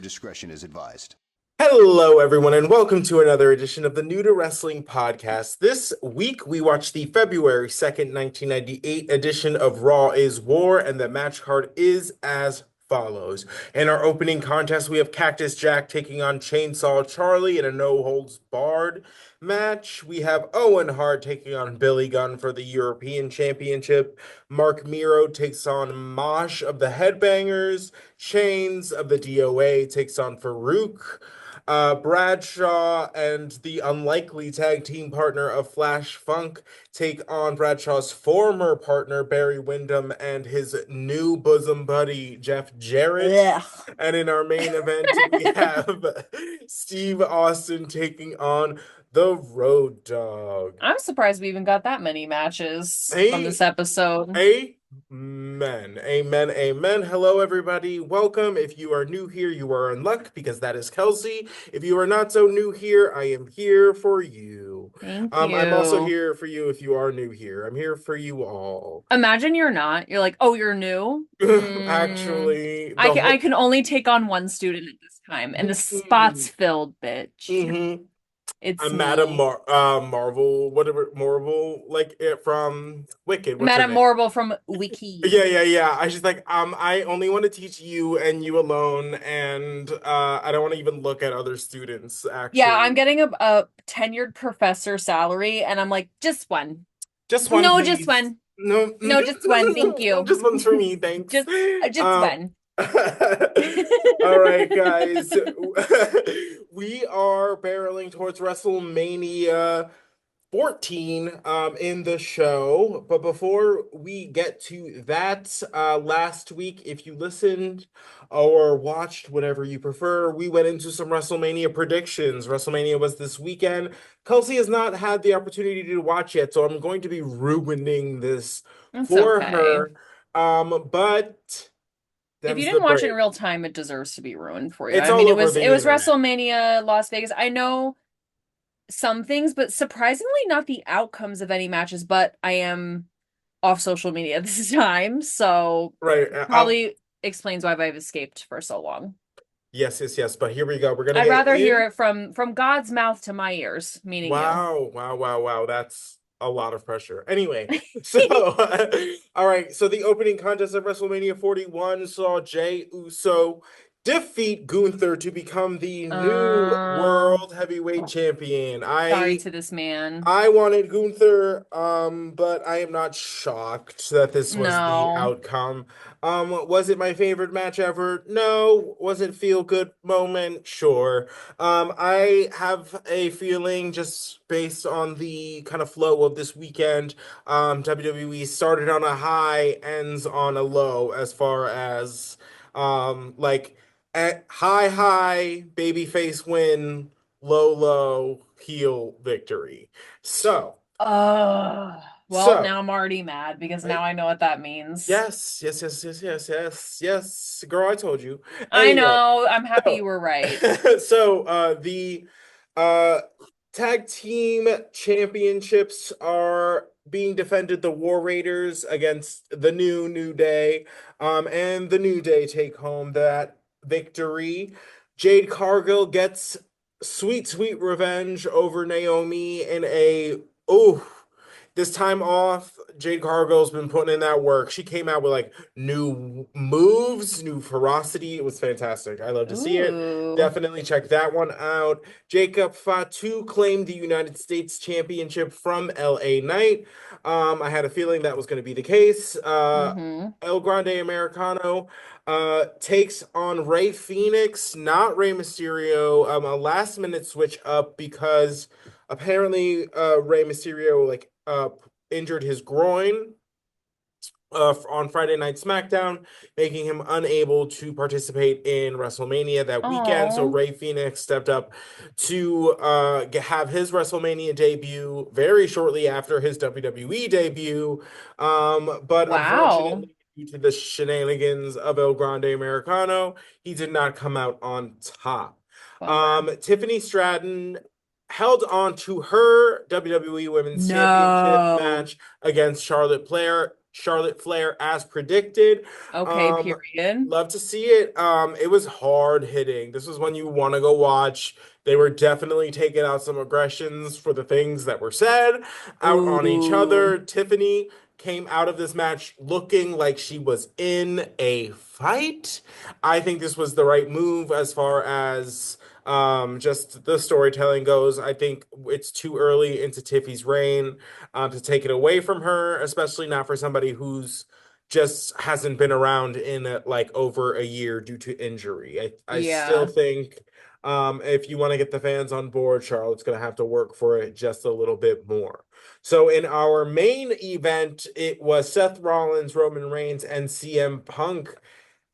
discretion is advised. Hello, everyone, and welcome to another edition of the New to Wrestling podcast. This week, we watched the February 2nd, 1998 edition of Raw is War, and the match card is as follows. In our opening contest, we have Cactus Jack taking on Chainsaw Charlie in a no-holds-barred match. We have Owen Hart taking on Billy Gunn for the European Championship. Mero takes on Mosh of the Headbangers. Chains of the DOA takes on Faarooq. Bradshaw and the unlikely tag team partner of Flash Funk take on Bradshaw's former partner, Barry Windham, and his new bosom buddy, Jarrett. Ugh. And in our main event, we have Steve Austin taking on the Road Dogg. I'm surprised we even got that many matches from this episode. Amen. Amen. Amen. Hello, everybody. Welcome. If you are new here, you are in luck because that is Kelsey. If you are not so new here, I am here for you. Thank you. I'm also here for you if you are new here. I'm here for you all. Imagine you're not. You're like, oh, you're new? Actually, I can only take on one student at this time, and the spot's filled, bitch. It's I'm me. Madam Marvel, whatever, Marvel, like it from Wicked. What's her Madam name? Marvel from Wiki. Yeah. I was just like, I only want to teach you and you alone, and I don't want to even look at other students, actually. Yeah, I'm getting a tenured professor salary, and I'm like, just one. Just one, No, please. just one. No, No, just one. Thank you. Just one's for me, thanks. Just one. All right, guys. We are barreling towards WrestleMania 14 in the show. But before we get to that, last week, if you listened or watched, whatever you prefer, we went into some WrestleMania predictions. WrestleMania was this weekend. Kelsey has not had the opportunity to watch yet, so I'm going to be ruining this for her. But if you didn't watch it in real time, it deserves to be ruined for you. It's I mean, all it over was the internet. WrestleMania Las Vegas. I know some things, but surprisingly not the outcomes of any matches, but I am off social media this time, so probably explains why I've escaped for so long. Yes. But here we go. We're gonna. I'd rather hear it from God's mouth to my ears, meaning you. Wow. That's a lot of pressure. Anyway, so all right. So the opening contest of WrestleMania 41 saw Jey Uso defeat Gunther to become the new World Heavyweight Champion. Sorry to this man. I wanted Gunther, but I am not shocked that this was the outcome. Was it my favorite match ever? No. Was it feel good moment? Sure. I have a feeling just based on the kind of flow of this weekend, WWE started on a high, ends on a low as far as at high, babyface win, low, heel victory. So. Now I'm already mad because now I know what that means. Yes. Girl, I told you. Anyway, I know. I'm happy you were right. So, the tag team championships are being defended. The War Raiders against the New Day. And the New Day take home that victory. Jade Cargill gets sweet revenge over Naomi in this time off. Jade Cargill's been putting in that work. She came out with like new moves, new ferocity. It was fantastic. I love to see it. Definitely check that one out. Jacob Fatu claimed the United States Championship from LA Knight. I had a feeling that was going to be the case. El Grande Americano takes on Rey Fenix, not Rey Mysterio. A last minute switch up because apparently Rey Mysterio injured his groin on Friday Night SmackDown, making him unable to participate in WrestleMania that weekend. So Rey Fenix stepped up to have his WrestleMania debut very shortly after his WWE debut. But unfortunately, due to the shenanigans of El Grande Americano, he did not come out on top. Tiffany Stratton held on to her WWE Women's Championship match against Charlotte Flair. Charlotte Flair as predicted. Okay, Um, period. love to see it. It was hard hitting. This was one you want to go watch. They were definitely taking out some aggressions for the things that were said out on each Ooh, other. Tiffany came out of this match looking like she was in a fight. I think this was the right move as far as just the storytelling goes. I think it's too early into Tiffy's reign to take it away from her, especially not for somebody who's just hasn't been around in like over a year due to injury. I still yeah. think if you want to get the fans on board, Charlotte's going to have to work for it just a little bit more. So in our main event, it was Seth Rollins, Roman Reigns, and CM Punk.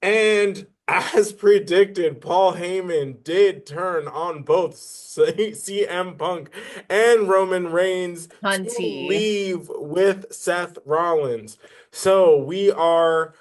And as predicted, Paul Heyman did turn on both CM Punk and Roman Reigns to Hunty. leave with Seth Rollins. So we are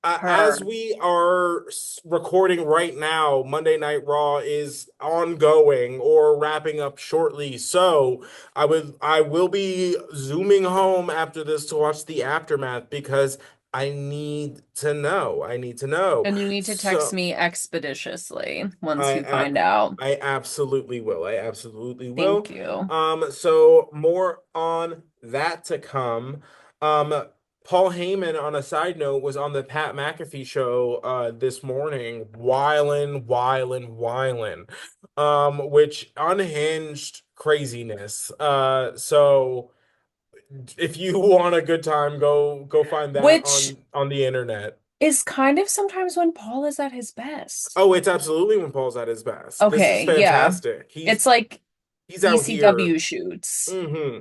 Her. as we are recording right now, Monday Night Raw is ongoing or wrapping up shortly. So I will be zooming home after this to watch the aftermath because I need to know. I need to know. And you need to text So me expeditiously once I you ab find out. I absolutely will. I absolutely Thank will. you. So more on that to come. Um, Paul Heyman, on a side note, was on the Pat McAfee show this morning, whiling, which unhinged craziness. So if you want a good time, go find that Which on the internet. is kind of sometimes when Paul is at his best. Oh, it's absolutely when Paul's at his best. This is Okay, yeah. fantastic. It's like He's out here. ECW shoots. Mm-hmm.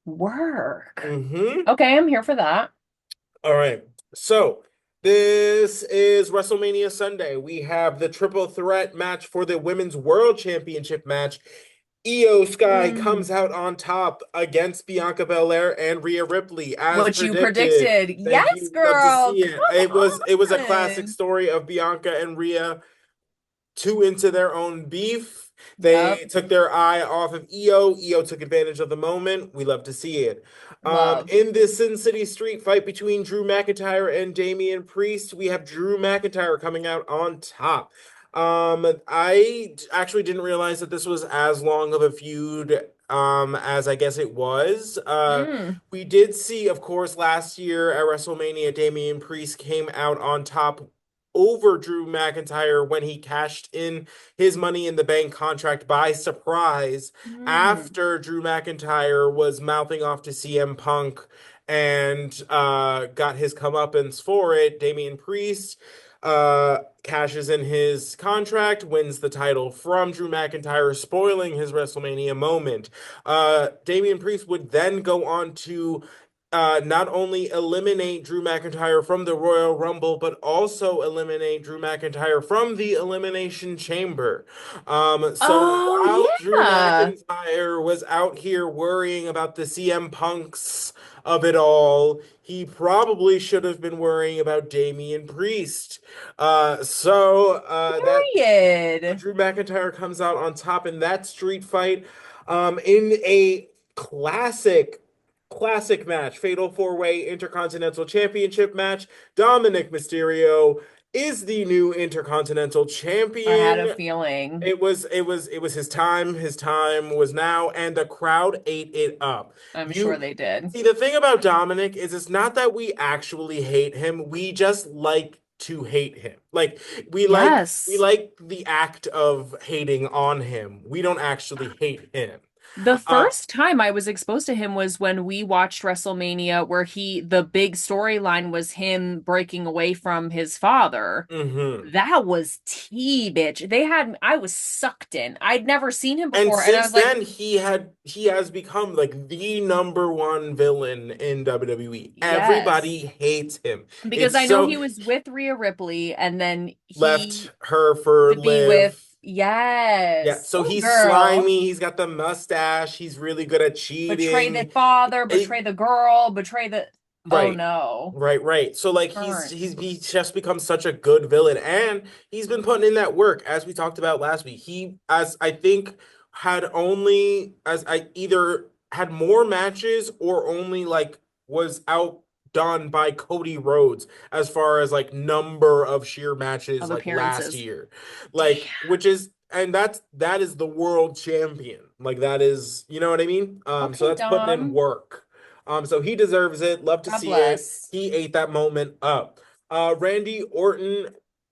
Work. Mm-hmm. Okay, I'm here for that. All right. So this is WrestleMania Sunday. We have the triple threat match for the Women's World Championship match. Io Sky Mm. comes out on top against Bianca Belair and Rhea Ripley, as What you predicted. predicted. Thank Yes, you. Love to girl. see it. It was a classic Come story of Bianca and Rhea too into their own beef. Yep. They took their eye off of Io. Io took advantage of the moment. We love to see it. Love. In this Sin City Street fight between Drew McIntyre and Damian Priest, we have Drew McIntyre coming out on top. I actually didn't realize that this was as long of a feud as I guess it was. Mm. We did see, of course, last year at WrestleMania, Damian Priest came out on top over Drew McIntyre when he cashed in his Money in the Bank contract by surprise Mm. after Drew McIntyre was mouthing off to CM Punk and got his comeuppance for it. Damian Priest cashes in his contract, wins the title from Drew McIntyre, spoiling his WrestleMania moment. Damian Priest would then go on to not only eliminate Drew McIntyre from the Royal Rumble, but also eliminate Drew McIntyre from the Elimination Chamber. So Oh, while Drew yeah. McIntyre was out here worrying about the CM Punks of it all, he probably should have been worrying about Damian Priest. That Period. Drew McIntyre comes out on top in that street fight, in a classic match, Fatal Four-Way Intercontinental Championship match. Dominic Mysterio is the new Intercontinental I had a Champion. feeling. It was his time. His time was now, and the crowd ate it up. I'm sure You they did. see, the thing about Dominic is it's not that we actually hate him. We just like to hate him. Like we Yes. like the act of hating on him. We don't actually hate him. The Uh, first time I was exposed to him was when we watched WrestleMania, where the big storyline was him breaking away from his father. mhm. That was tea, bitch. I was sucked in. I'd never seen him And before, and I since was like, then, he has become like the number one villain in WWE. Everybody yes. hates him. Because It's I know so he was with Rhea Ripley, and then he left her for to be with, Liv. Yeah, yes. so Oh, he's girl. slimy. He's got the mustache. He's really good at Betray the cheating. father, Eh, betray the girl, betray the. Oh right, no. right. So like Turns. he's just become such a good villain, and he's been putting in that work as we talked about last week. He, as I think, had only as I either had more matches or only like was out outdone by Cody Rhodes as far as like number of sheer matches Of like last appearances. year. Damn. Like which is and that is the world champion. Like that is, you know what I mean? So Okay, that's putting in Dom. work. So he deserves it. Love to God see it. bless. He ate that moment up. Randy Orton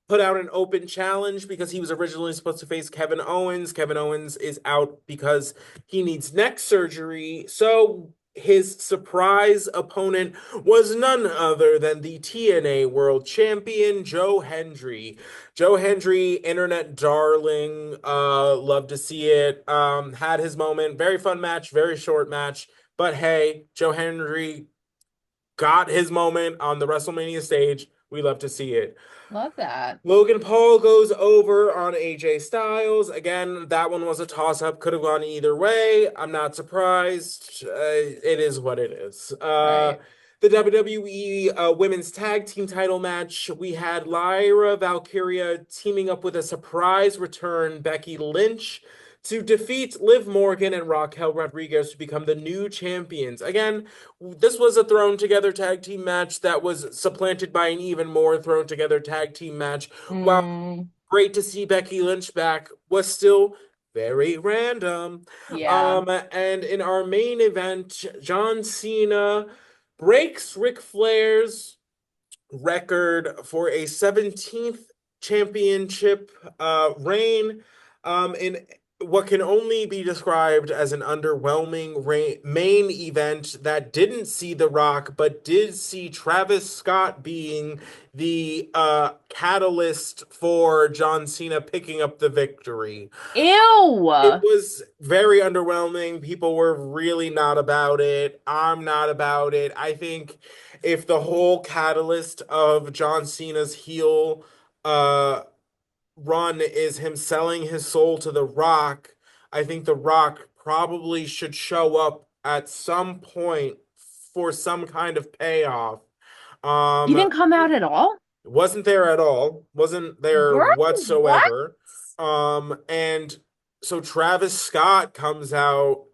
put out an open challenge because he was originally supposed to face Kevin Owens. Kevin Owens is out because he needs neck surgery. So his surprise opponent was none other than the TNA World Champion, Joe Hendry. Joe Hendry, internet darling, love to see it. Had his moment. Very fun match, very short match. But hey, Joe Hendry got his moment on the WrestleMania stage. We love to see it. Love that. Logan Paul goes over on AJ Styles. Again, that one was a toss up. Could have gone either way. I'm not surprised. It is what it is. Right. The WWE Women's Tag Team title match. We had Lyra Valkyria teaming up with a surprise return, Becky Lynch, to defeat Liv Morgan and Raquel Rodriguez to become the new champions. Again, this was a thrown together tag team match that was supplanted by an even more thrown together tag team match. While Mm, great to see Becky Lynch back, was still very random. yeah. And in our main event, John Cena breaks Ric Flair's record for a 17th championship reign in what can only be described as an underwhelming main event that didn't see The Rock, but did see Travis Scott being the catalyst for John Cena picking up the victory. It Ew. was very underwhelming. People were really not about it. I'm not about it. I think if the whole catalyst of John Cena's heel uh run is him selling his soul to The Rock, I think The Rock probably should show up at some point for some kind of payoff. He Um, didn't come out at all? wasn't there at all. Wasn't there Girl, what? whatsoever. And so Travis Scott comes out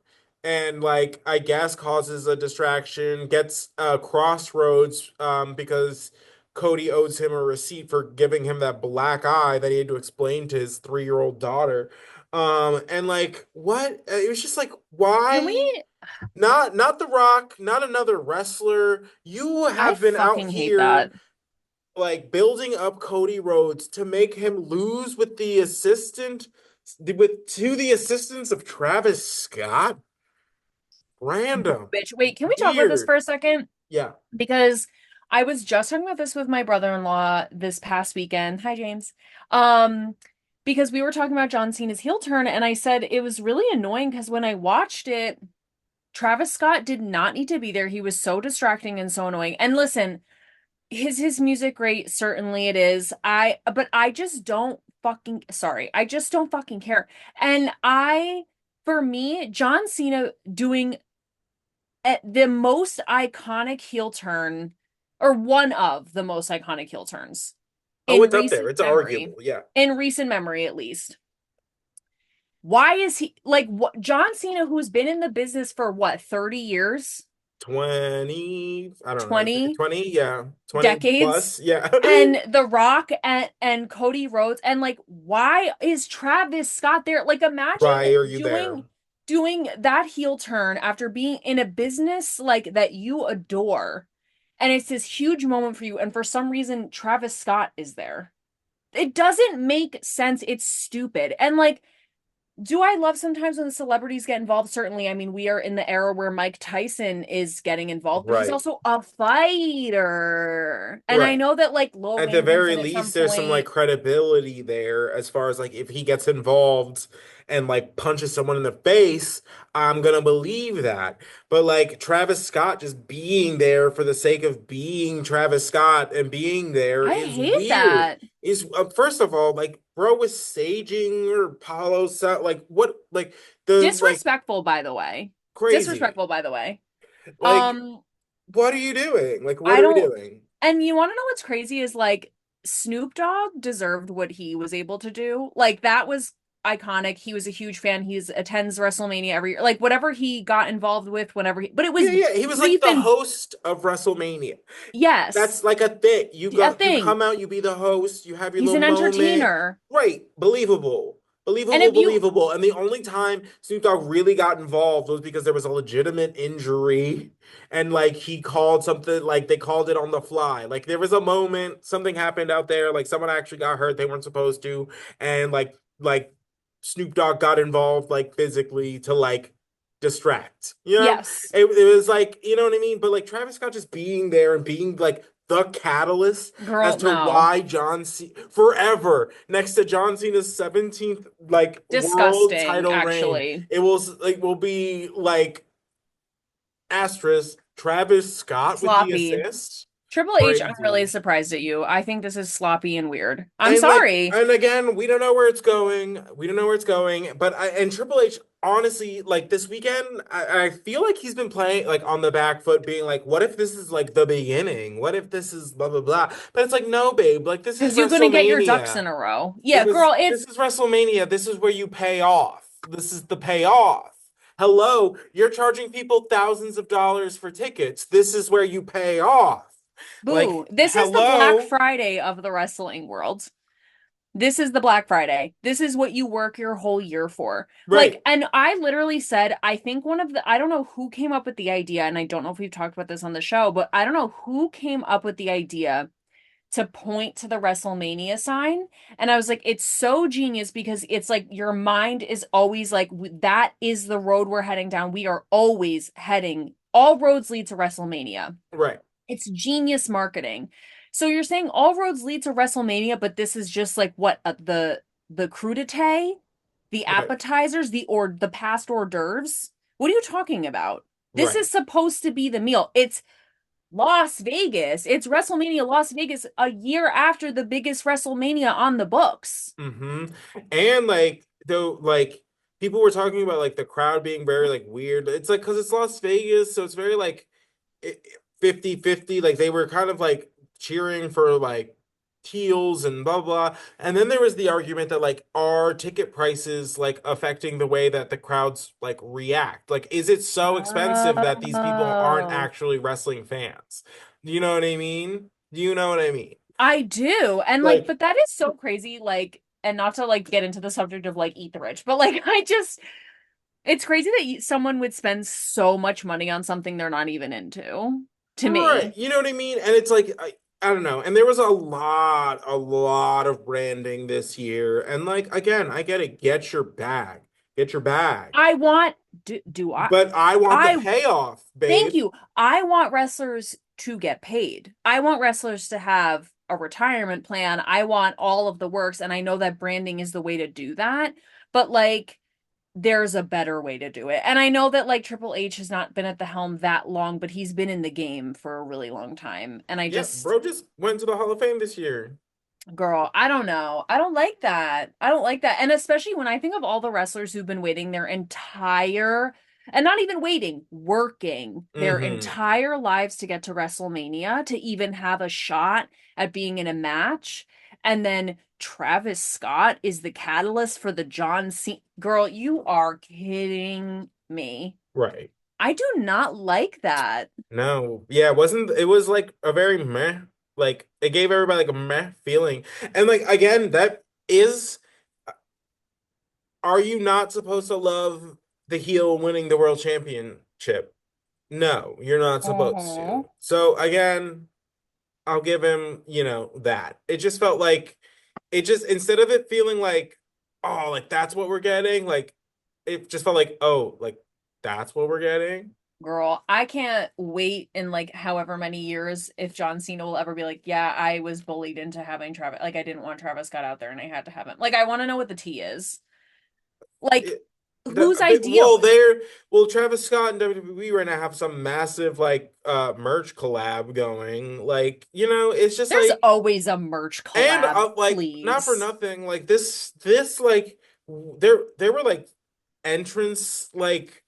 and like I guess causes a distraction, gets crossroads because Cody owes him a receipt for giving him that black eye that he had to explain to his 3-year-old daughter. And like what? It was just like Can why we? not The Rock, not another wrestler. You I have been out fucking hate here that. like building up Cody Rhodes to make him lose with the assistant with to the assistance of Travis Scott. Random. Bitch. Wait, can we talk about this Weird. for a second? Yeah. Because I was just talking about this with my brother-in-law this past weekend. Hi, James. Um, because we were talking about John Cena's heel turn, and I said it was really annoying because when I watched it, Travis Scott did not need to be there. He was so distracting and so annoying. And listen, is his music great? Certainly it is. But I just don't fucking sorry. I just don't fucking care. And for me, John Cena doing at the most iconic heel turn, or one of the most iconic heel turns Oh, in it's up there. recent It's memory, arguable. Yeah. at least. Why is he like what John Cena, who's been in the business for what, 30 years, 20, I don't know. 20 20, yeah. 20 decades? plus. Yeah. And The Rock and Cody Rhodes, and like why is Travis Scott there? Like imagine Why are you there? doing that heel turn after being in a business like that you adore, and it's this huge moment for you, and for some reason Travis Scott is there. It doesn't make sense. It's stupid. And like, do I love sometimes when the celebrities get involved? Certainly. I mean, we are in the era where Mike Tyson is getting involved, but he's Right. also a fighter. And I Right. know that like At the Logan thinks very that at some least, there's some like point, credibility there as far as like if he gets involved and like punches someone in the face, I'm gonna believe that. But like Travis Scott just being there for the sake of being Travis Scott and being there I is hate weird. that. Is first of all, like bro was saging or Apollo like what like the like Disrespectful, by the way. crazy. Disrespectful, by the way. Like Um, what are you doing? Like what I are we don't, doing? and you want to know what's crazy is like Snoop Dogg deserved what he was able to do. Like that was iconic. He was a huge fan. He attends WrestleMania every year. Like whatever he got involved with, whenever but it was Yeah, he was like brief the and host of WrestleMania. yes, That's like a thing. a You thing. come out, you be the host, you have your He's little an moment. entertainer. Right. Believable. And if you Believable. And the only time Snoop Dogg really got involved was because there was a legitimate injury and like he called something like they called it on the fly. Like there was a moment, something happened out there, like someone actually got hurt, they weren't supposed to, and like Snoop Dogg got involved like physically to like distract. You know? yes, It was like, you know what I mean? But like Travis Scott just being there and being like the catalyst as girl, to no. why John Cena forever next to John Cena's 17th like world Disgusting, title reign, actually. it will be like asterisk Travis Scott with the Sloppy. assist. Triple H, I'm really Crazy. surprised at you. I think this is sloppy and weird. I'm And like, sorry. and again, we don't know where it's going. We don't know where it's going. But and Triple H, honestly, like this weekend, I feel like he's been playing like on the back foot, being like, what if this is like the beginning? What if this is blah blah blah? But it's like, no, babe, like this is Because you couldn't get your ducks WrestleMania. in a row. Yeah, This is WrestleMania. This is where you pay off. This is the payoff. Hello, you're charging people thousands of dollars for tickets. This is where you pay off. boo. Like, This is the Black hello. Friday of the wrestling world. This is the Black Friday. This is what you work your whole year for. Like, Right. and I literally said, I think I don't know who came up with the idea, and I don't know if we've talked about this on the show, but I don't know who came up with the idea to point to the WrestleMania sign. And I was like, it's so genius because it's like your mind is always like, that is the road we're heading down. We are always heading, all roads lead to WrestleMania. Right. It's genius marketing. So you're saying all roads lead to WrestleMania, but this is just like what the crudité, the Right. appetizers, the past hors d'oeuvres. What are you talking about? This Right. is supposed to be the meal. It's Las Vegas. It's WrestleMania Las Vegas a year after the biggest WrestleMania on the books. Mm-hmm. And like though like people were talking about like the crowd being very like weird. It's like because it's Las Vegas, so it's very like 50-50. Like they were kind of like cheering for like heels and blah blah. And then there was the argument that like are ticket prices like affecting the way that the crowds like react? Like is it so expensive that these people aren't Oh, actually wrestling fans? Do you know what I mean? Do you know what I mean? I do. And like, Like but that is so crazy. Like, and not to like get into the subject of like eat the rich, but like, it's crazy that someone would spend so much money on something they're not even into, to right, me. you know what I mean? And it's like I don't know. And there was a lot of branding this year. And like again, I get it. Get your bag. I want, do I, But I want the I payoff, Thank babe. you. I want wrestlers to get paid. I want wrestlers to have a retirement plan. I want all of the works, and I know that branding is the way to do that. But like, there's a better way to do it. And I know that like Triple H has not been at the helm that long, but he's been in the game for a really long time. And I Yeah, just, bro just went to the Hall of Fame this year. girl, I don't know. I don't like that. I don't like that. And especially when I think of all the wrestlers who've been waiting their entire, and not even waiting, working their Mm-hmm. entire lives to get to WrestleMania to even have a shot at being in a match. And then Travis Scott is the catalyst for the John Cena. Girl, you are kidding me. Right. I do not like that. No. Yeah, it was like a very meh. Like it gave everybody like a meh feeling. And like again, that is are you not supposed to love the heel winning the world championship? No, you're not supposed Uh-huh. to. So again, I'll give him, that. It just felt like it just instead of it feeling like, oh, like that's what we're getting, like it just felt like, oh, like that's what we're getting. Girl, I can't wait in like however many years if John Cena will ever be like, yeah, I was bullied into having Travis. Like, I didn't want Travis Scott out there and I had to have him. Like, I want to know what the tea is. Like, It, whose idea? Travis Scott and WWE right now have some massive like merch collab going. Like, it's just There's like always a merch and collab, like not for please. nothing, like this like there were like entrance like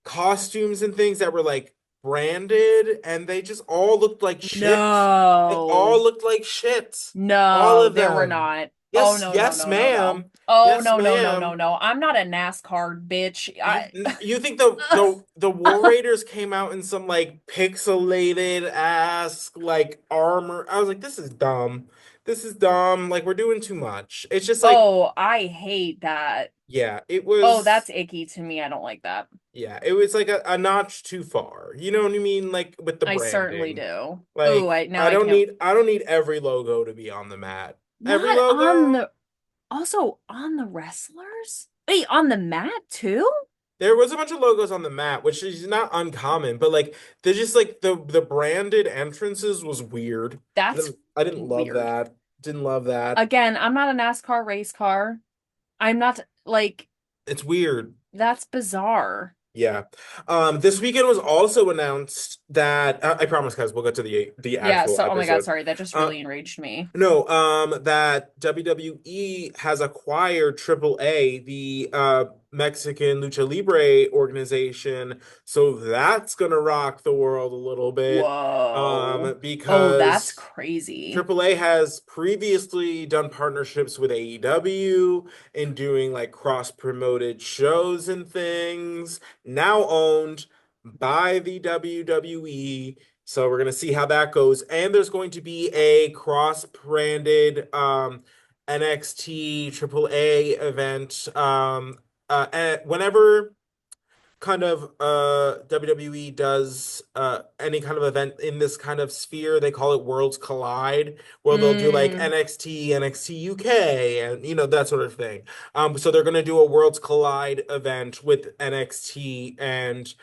costumes and things that were like branded and they just all looked like shit. They all No, looked like shit. All no, of there were them. not. Oh Yes, no, no, yes, no, no, no. ma'am. Oh Yes, no, no, no, no, ma'am. no. I'm not a NASCAR bitch. You think the War Raiders came out in some like pixelated ass like armor? I was like, this is dumb. This is dumb. Like we're doing too much. It's just like, Oh, I hate that. yeah, it Oh, was. that's icky to me. I don't like that. Yeah, it was like a notch too far. You know what I mean? Like with the I certainly branding. do. Oh, Like I now I can't. I don't need every logo to be on the mat. Every Not on logo. the also on the wrestlers? Wait, on the mat too? There was a bunch of logos on the mat, which is not uncommon, but like they're just like the branded entrances was weird. That's I didn't love weird. that. Didn't love that. Again, I'm not a NASCAR race car. I'm not like It's weird. that's bizarre. Yeah. This weekend was also announced that I promise, guys, we'll get to the Yeah, actual so oh my God, episode. sorry, that just Uh, really enraged me. No, that WWE has acquired AAA, the Mexican Lucha Libre organization, so that's gonna rock the world a little bit, Whoa. Oh, that's because crazy. AAA has previously done partnerships with AEW and doing like cross-promoted shows and things, now owned by the WWE. So we're gonna see how that goes. And there's going to be a cross-branded NXT AAA event. Whenever kind of WWE does any kind of event in this kind of sphere, they call it Worlds Collide, where they'll do like Mm. NXT, NXT UK, and that sort of thing. So they're gonna do a Worlds Collide event with NXT and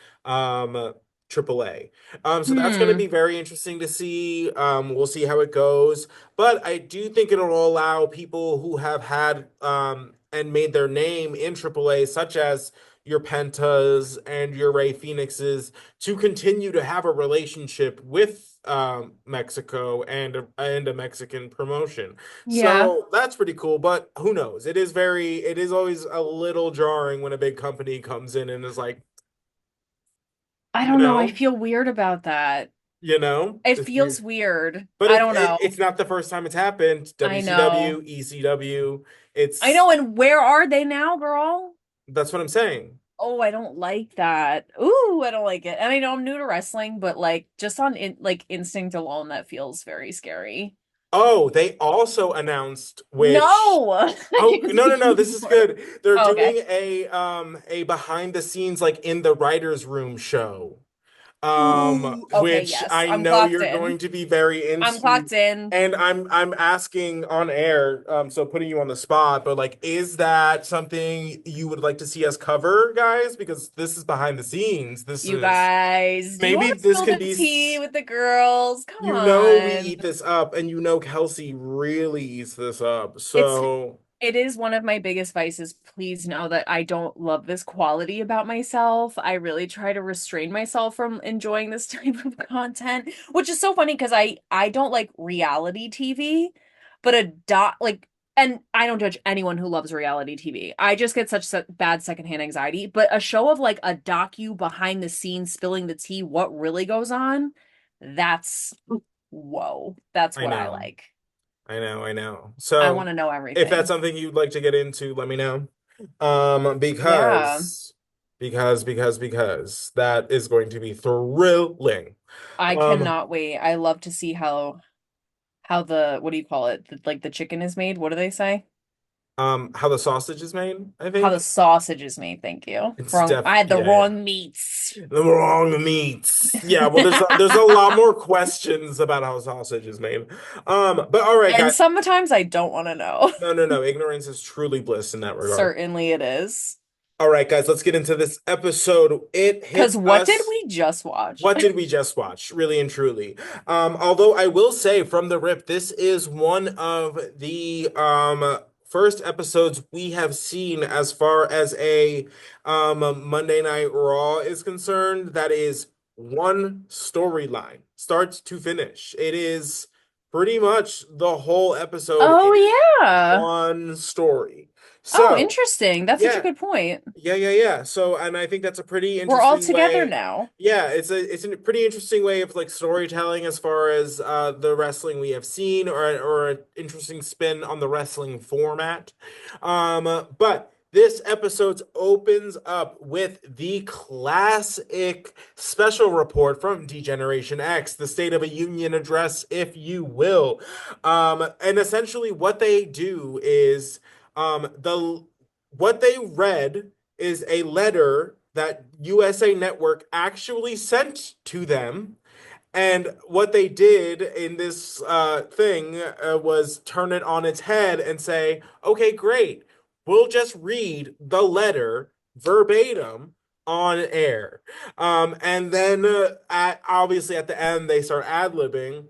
AAA. So that's going to Hmm. be very interesting to see. We'll see how it goes, but I do think it'll allow people who have had and made their name in AAA, such as your Pentas and your Ray Phoenixes, to continue to have a relationship with Mexico and a Mexican promotion. Yeah. So that's pretty cool. But who knows? It is always a little jarring when a big company comes in and is like, I you don't know. I know, feel weird about that. It it's feels weird. weird. But I don't know. it's not the first time it's happened. I WCW, know. ECW, I it's know. And where are they now, girl? that's what I'm saying. Oh, I don't like that. Ooh, I don't like it. And I know I'm new to wrestling, but like just on like instinct alone, that feels very scary. Oh, they also announced which No, I oh can't no no speak no, this is anymore. good. They're Oh, okay. doing a behind the scenes like in the writers room show. Ooh, okay, Which yes. I I'm know clocked you're going in. to be very I'm into. clocked in. And I'm asking on air, so putting you on the spot, but like, is that something you would like to see us cover, guys? Because this is behind the scenes. This You is guys, do you maybe want to this spill can the be, tea with the girls? Come we on. eat this up, and Kelsey really eats this up. It's So, it is one of my biggest vices. Please know that I don't love this quality about myself. I really try to restrain myself from enjoying this type of content, which is so funny because I don't like reality TV, but a dot like and I don't judge anyone who loves reality TV. I just get such bad secondhand anxiety, but a show of like a docu behind the scenes spilling the tea what really goes on, that's whoa. That's I what I know. like. I know. I want So, to know if that's everything. something you'd like to get into, let me know. Yeah. Because that is going to be thrilling. I Um, cannot wait. I love to see how the what do you call it? Like the chicken is made. What do they say? how the sausage is made, I How the think. sausage is made. Thank you. It's Wrong. I had the yeah. wrong meats. The wrong meats. Yeah, well, there's a lot more questions about how sausage is made. But all right, And guys. sometimes I don't want to know. No, no, no. Ignorance is truly bliss in that regard. Certainly it is. All right, guys, let's get into this episode. It Because hit what did us. we just watch? What did we just watch? Really and truly. Although I will say from the rip, this is one of the first episodes we have seen as far as a Monday Night Raw is concerned. That is one storyline, start to finish. It is pretty much the whole episode Oh is yeah. one story. Oh, So, interesting. That's such a yeah, good point. yeah. So, and I think that's a pretty We're all interesting together way. now. Yeah, it's a pretty interesting way of like storytelling as far as the wrestling we have seen, or an interesting spin on the wrestling format. But this episode opens up with the classic special report from D-Generation X, the State of a Union address, if you will. And essentially what they do is the what they read is a letter that USA Network actually sent to them. And what they did in this thing was turn it on its head and say, okay, great. We'll just read the letter verbatim on air. And then obviously at the end, they start ad-libbing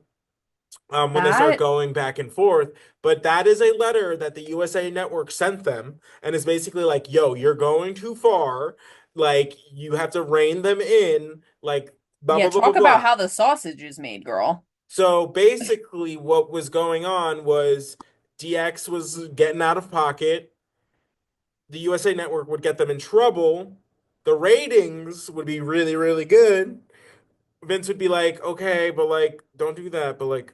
when they start That, going back and forth. But that is a letter that the USA Network sent them, and it's basically like, yo, you're going too far. Like, you have to rein them in. Like, blah, yeah, blah, blah, blah, talk about blah. how the sausage is made, girl. So basically, what was going on was DX was getting out of pocket. The USA Network would get them in trouble. The ratings would be really, really good. Vince would be like, okay, but like, don't do that. But like,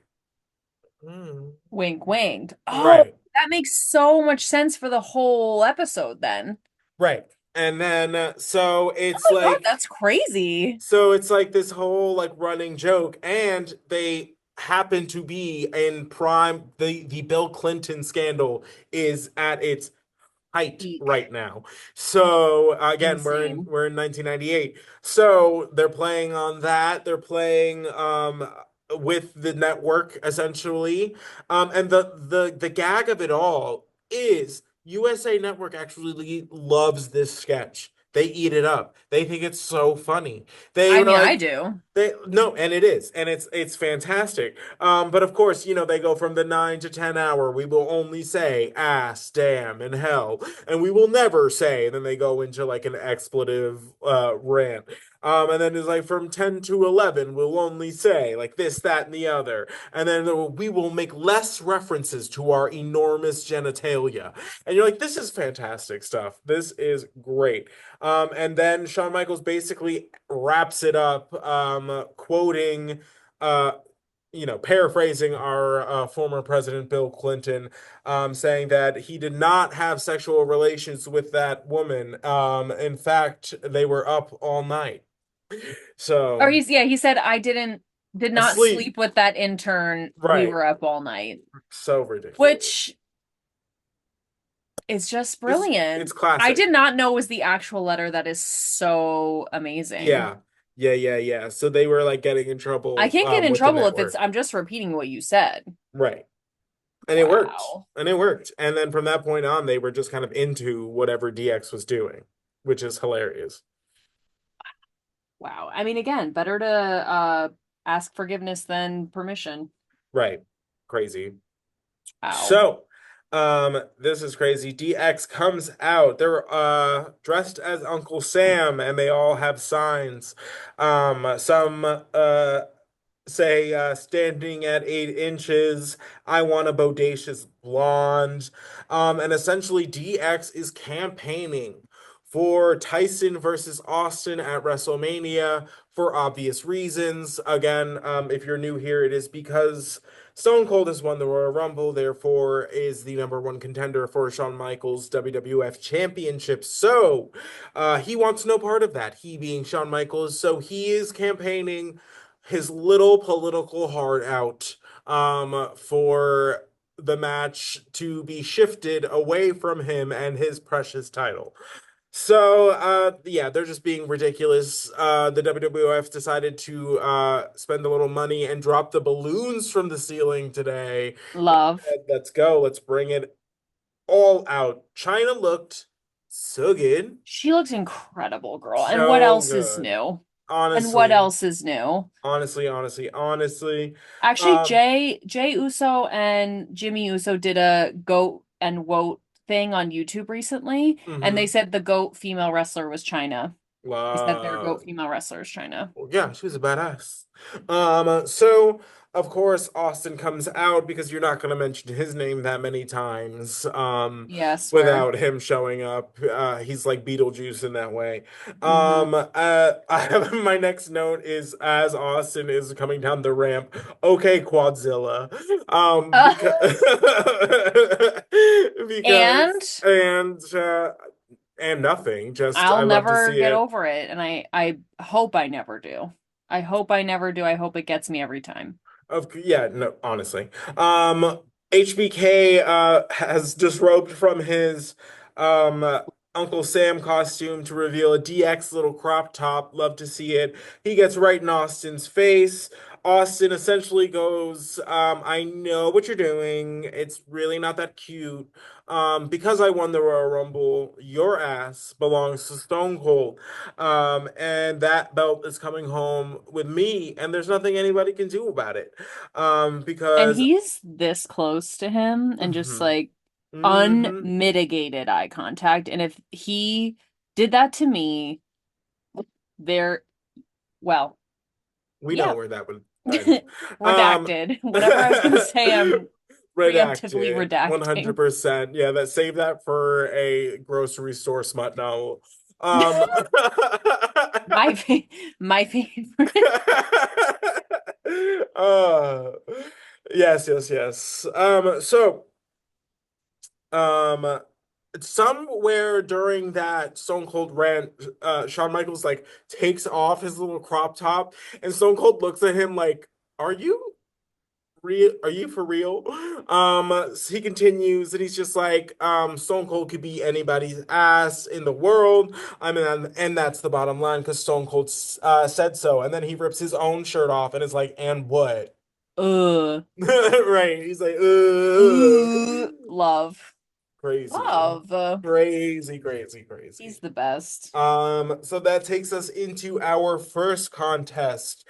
hmm. Wink, wink. Oh, Right. that makes so much sense for the whole episode then. Right. And then Oh my God, that's crazy. so it's like this whole like running joke, and they happen to be in prime. The Bill Clinton scandal is at its height Eek. right now. So again, Insane. we're in 1998. So they're playing on that. They're playing with the network essentially. And the gag of it all is USA Network actually loves this sketch. They eat it up. They think it's so funny. They I were mean, I like, do. they no, and it is, and it's fantastic. But of course, they go from the 9 to 10 hour. We will only say ass, damn, and hell, and we will never say. And then they go into like an expletive rant. And then it's like from 10 to 11, we'll only say like this, that, and the other. And then we will make less references to our enormous genitalia. And you're like, this is fantastic stuff. This is great. And then Shawn Michaels basically wraps it up, quoting, uh, paraphrasing our former president Bill Clinton, saying that he did not have sexual relations with that woman. In fact, they were up all night. Or So he said did not asleep, sleep with that intern. We right? were up all night, So ridiculous. which is just It's brilliant. I classic. did not know it was the actual letter. That is so amazing. Yeah, yeah. So they were like getting in I trouble can't get in with the trouble if it's network, I'm just repeating what you said. right? And it worked. Wow. And it worked. And then from that point on, they were just kind of into whatever DX was doing, which is hilarious. Wow. I mean, again, better to ask forgiveness than permission. Right. Crazy. Wow. So, this is crazy. DX comes out. They're dressed as Uncle Sam, and they all have signs. Some say standing at 8 inches, I want a bodacious blonde. And essentially, DX is campaigning for Tyson versus Austin at WrestleMania for obvious reasons. Again, if you're new here, it is because Stone Cold has won the Royal Rumble, therefore is the number one contender for Shawn Michaels' WWF Championship. So he wants no part of that, he being Shawn Michaels. So he is campaigning his little political heart out for the match to be shifted away from him and his precious title. So, yeah, they're just being ridiculous. The WWF decided to spend a little money and drop the balloons from the ceiling today. They Love. said, let's go, let's bring it all out. China looked so good, She looks incredible, girl. And what so else is good. new? And what Honestly, else is new? honestly. Actually, Um, Jay Uso and Jimmy Uso did a goat and woat thing on YouTube recently, and they mhm. said the goat female wrestler was China. He said there go Love. female wrestlers trying to. Well, yeah, she was a badass. So of course Austin comes out because you're not going to mention his name that many times, Yeah, I swear. without him showing up. He's like Beetlejuice in that way. Mm-hmm. I have my next note is as Austin is coming down the ramp. Okay, Quadzilla. Because And and nothing. Just I'll I love to never see get it. over it, and I hope I never do. I hope I never do. I hope it gets me every time. Yeah, no, honestly. HBK has disrobed from his um Uncle Sam costume to reveal a DX little crop top. Love to see it. He gets right in Austin's face. Austin essentially goes, I know what you're doing. It's really not that cute. Because I won the Royal Rumble, your ass belongs to Stone Cold. And that belt is coming home with me, and there's nothing anybody can do about it. And Because he's this close to him and just mhm, like mhm, unmitigated eye contact. And if he did that to me, there, well, we know yeah, where that would end. Um, redacted. Whatever I was gonna say, I'm preemptively redacted, redacting. 100%. Yeah, that save that for a grocery store smut novel. Um, My fa my favorite. uh, yes, yes, yes. Um, somewhere during that Stone Cold rant, Shawn Michaels like takes off his little crop top, and Stone Cold looks at him like, "Are you real? Are you for real?" So he continues, and he's just like, "Stone Cold could be anybody's ass in the world. I mean, and that's the bottom line because Stone Cold said so." And then he rips his own shirt off, and is like, "And what?" Ugh. Right? He's like, "Ugh." Love. Crazy. Love. Crazy, crazy, He's crazy. the best. So that takes us into our first contest,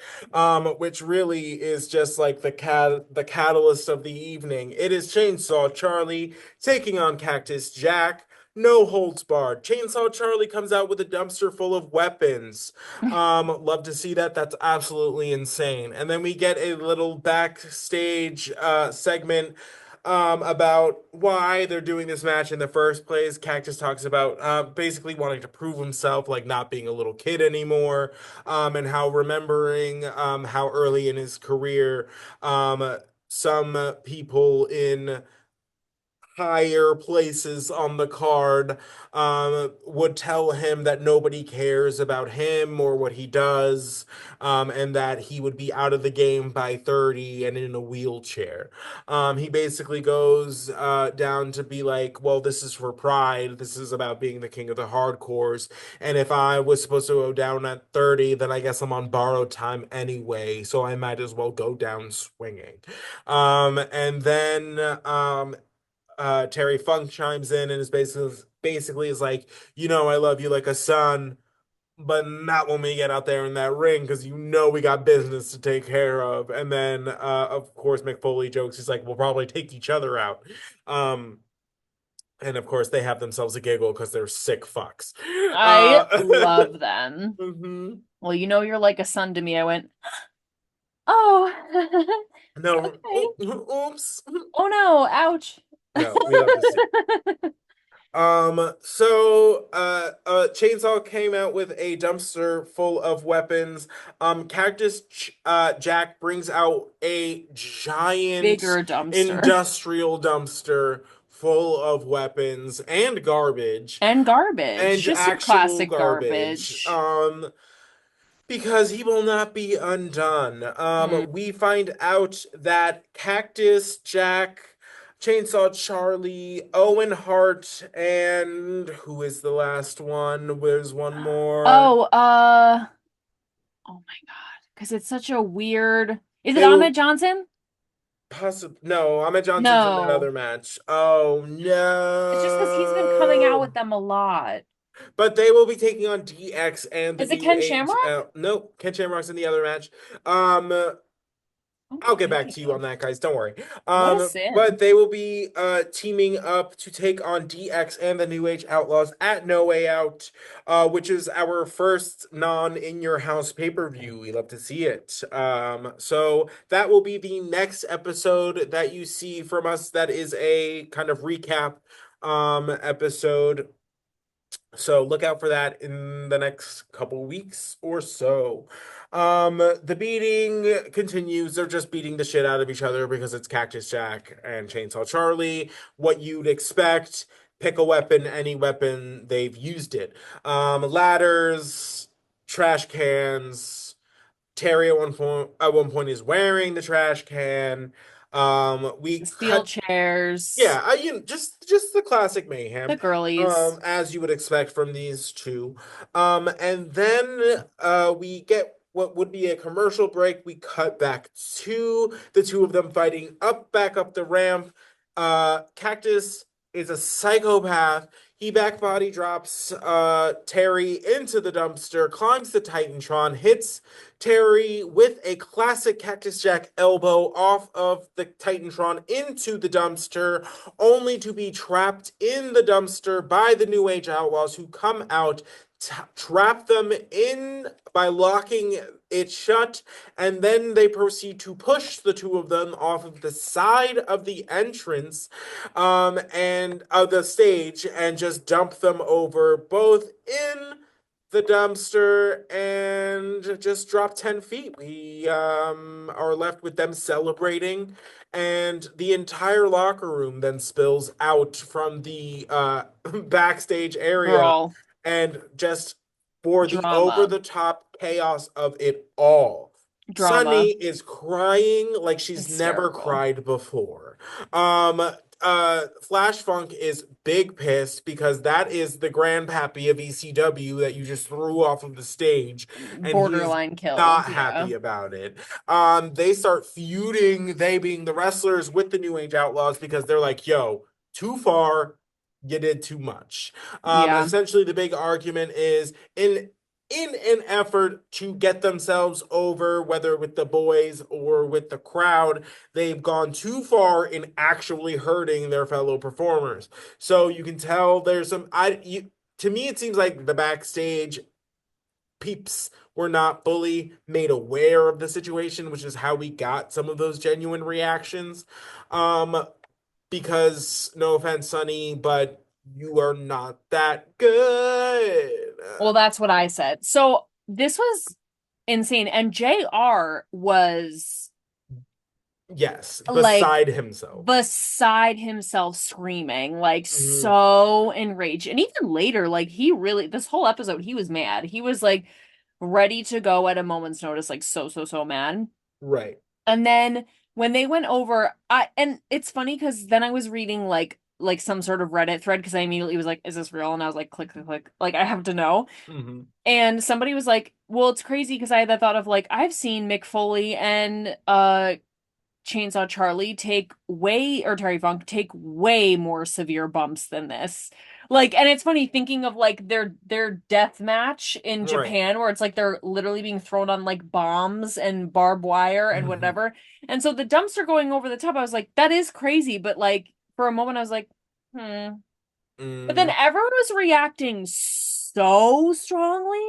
which really is just like the catalyst of the evening. It is Chainsaw Charlie taking on Cactus Jack. No holds barred. Chainsaw Charlie comes out with a dumpster full of weapons. Love to see that. That's absolutely insane. And then we get a little backstage segment about why they're doing this match in the first place. Cactus talks about basically wanting to prove himself, like not being a little kid anymore, and how remembering how early in his career some people in higher places on the card would tell him that nobody cares about him or what he does, and that he would be out of the game by 30 and in a wheelchair. He basically goes down to be like, well, this is for pride. This is about being the king of the hardcores. And if I was supposed to go down at 30, then I guess I'm on borrowed time anyway. So I might as well go down swinging. And then Terry Funk chimes in and is basically is like, I love you like a son, but not when we get out there in that ring because we got business to take care of. And then of course McFoley jokes, he's like, we'll probably take each other out. Um, and of course they have themselves a giggle because they're sick fucks. I love them. Mhm. Well, you're like a son to me. I went, oh, No, okay. oops. Oh no, ouch. No, we love to see. Chainsaw came out with a dumpster full of weapons. Jack brings out a giant Bigger dumpster. industrial dumpster full of weapons and garbage And garbage. and Just your actual classic garbage. garbage. Because he will not be undone. Mm. We find out that Cactus Jack, Chainsaw Charlie, Owen Hart, and who is the last one? There's one more. Oh, oh my God. Because it's such a weird. Is it They Ahmed will Johnson? possibly no. Ahmed Johnson's in that No. other match. Oh It's just because he's been coming out with no! them a lot. But they will be taking on DX and the Is it New Ken Age. Shamrock? Nope, Ken Shamrock's in the other match. Um, I'll get back Okay. to you on that, guys. Don't worry. What a sin. But they will be teaming up to take on DX and the New Age Outlaws at No Way Out, which is our first non-in your house pay-per-view. We love to see it. So that will be the next episode that you see from us. That is a kind of recap episode. So look out for that in the next couple weeks or so. The beating continues. They're just beating the shit out of each other because it's Cactus Jack and Chainsaw Charlie. What you'd expect. Pick a weapon, any weapon, they've used it. Ladders, trash cans. Terry at one point is wearing the trash can. We Steel cut chairs, yeah, just the classic mayhem, the girlies. as you would expect from these two. And then we get what would be a commercial break. We cut back to the two of them fighting back up the ramp. Cactus is a psychopath. He back body drops Terry into the dumpster, climbs the Titantron, hits Terry with a classic Cactus Jack elbow off of the Titantron into the dumpster, only to be trapped in the dumpster by the New Age Outlaws, who come out, trap them in by locking it shut, and then they proceed to push the two of them off of the side of the entrance and of the stage, and just dump them over both in the dumpster and just drop 10 feet. We are left with them celebrating, and the entire locker room then spills out from the backstage area, Girl, and just for the drama, over-the-top chaos of it all. Sunny drama, is crying like she's never hysterical. cried before. Um, Flash Funk is big pissed because that is the grandpappy of ECW that you just threw off of the stage, and he's Borderline not killed, yeah. happy about it. They start feuding, they being the wrestlers, with the New Age Outlaws because they're like, yo, too far, you did too much. Yeah. Essentially, the big argument is in an effort to get themselves over, whether with the boys or with the crowd, they've gone too far in actually hurting their fellow performers. So you can tell there's to me, it seems like the backstage peeps were not fully made aware of the situation, which is how we got some of those genuine reactions. Um, because no offense, Sonny, but you are not that good. Well, that's what I said. So this was insane. And JR was Yes, like beside himself. beside himself screaming, like Mhm. so enraged. And even later, like he really, this whole episode, he was mad. He was like ready to go at a moment's notice, like so mad. Right. And then when they went over, and it's funny because then I was reading like some sort of Reddit thread because I immediately was like, is this real? And I was like, click, click, click. Like I have to know. Hmm. And somebody was like, well, it's crazy because I had the thought of like, I've seen Mick Foley and Chainsaw Charlie take way, or Terry Funk take way more severe bumps than this. Like, and it's funny thinking of like their death match in Right. Japan where it's like they're literally being thrown on like bombs and barbed wire and Hmm. whatever. And so the dumpster going over the top, I was like, that is crazy. But like for a moment, I was like, hmm. But then Mm. everyone was reacting so strongly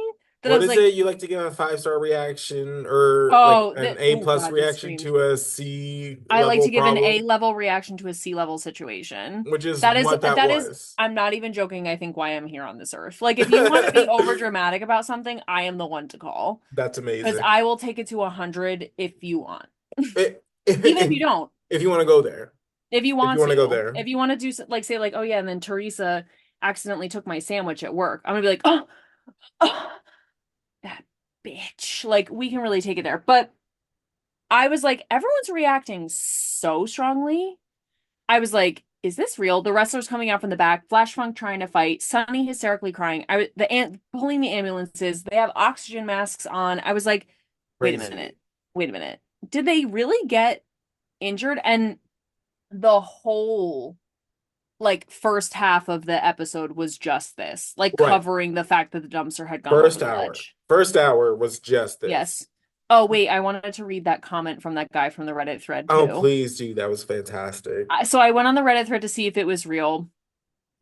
that I What was is like, it? You like to give a 5-star reaction, or like oh, an A oh plus God, this reaction screamed. to a C I like level to give an problem, A-level reaction to a C-level situation. which is That is what that that is was. I'm not even joking, I think why I'm here on this earth. Like if you want to be over dramatic about something, I am the one to call. That's Because amazing. I will take it to 100 if you want. If, Even if if, you don't. if you want to go there, If you if you want want to go to. there. If you want to do like say like, oh yeah, and then Teresa accidentally took my sandwich at work. I'm gonna be like, oh, that bitch. Like we can really take it there. But I was like, everyone's reacting so strongly. I was like, is this real? The wrestlers coming out from the back, Flash Funk trying to fight, Sunny hysterically crying. Pulling the ambulances. They have oxygen masks on. I was like, wait a Crazy. minute. Wait a minute. Did they really get injured? And the whole like first half of the episode was just this, like Right. covering the fact that the dumpster had gone over First the hour. ledge. First hour was just this. Yes. Oh, wait, I wanted to read that comment from that guy from the Reddit thread Oh, too. please do. That was fantastic. So I went on the Reddit thread to see if it was real.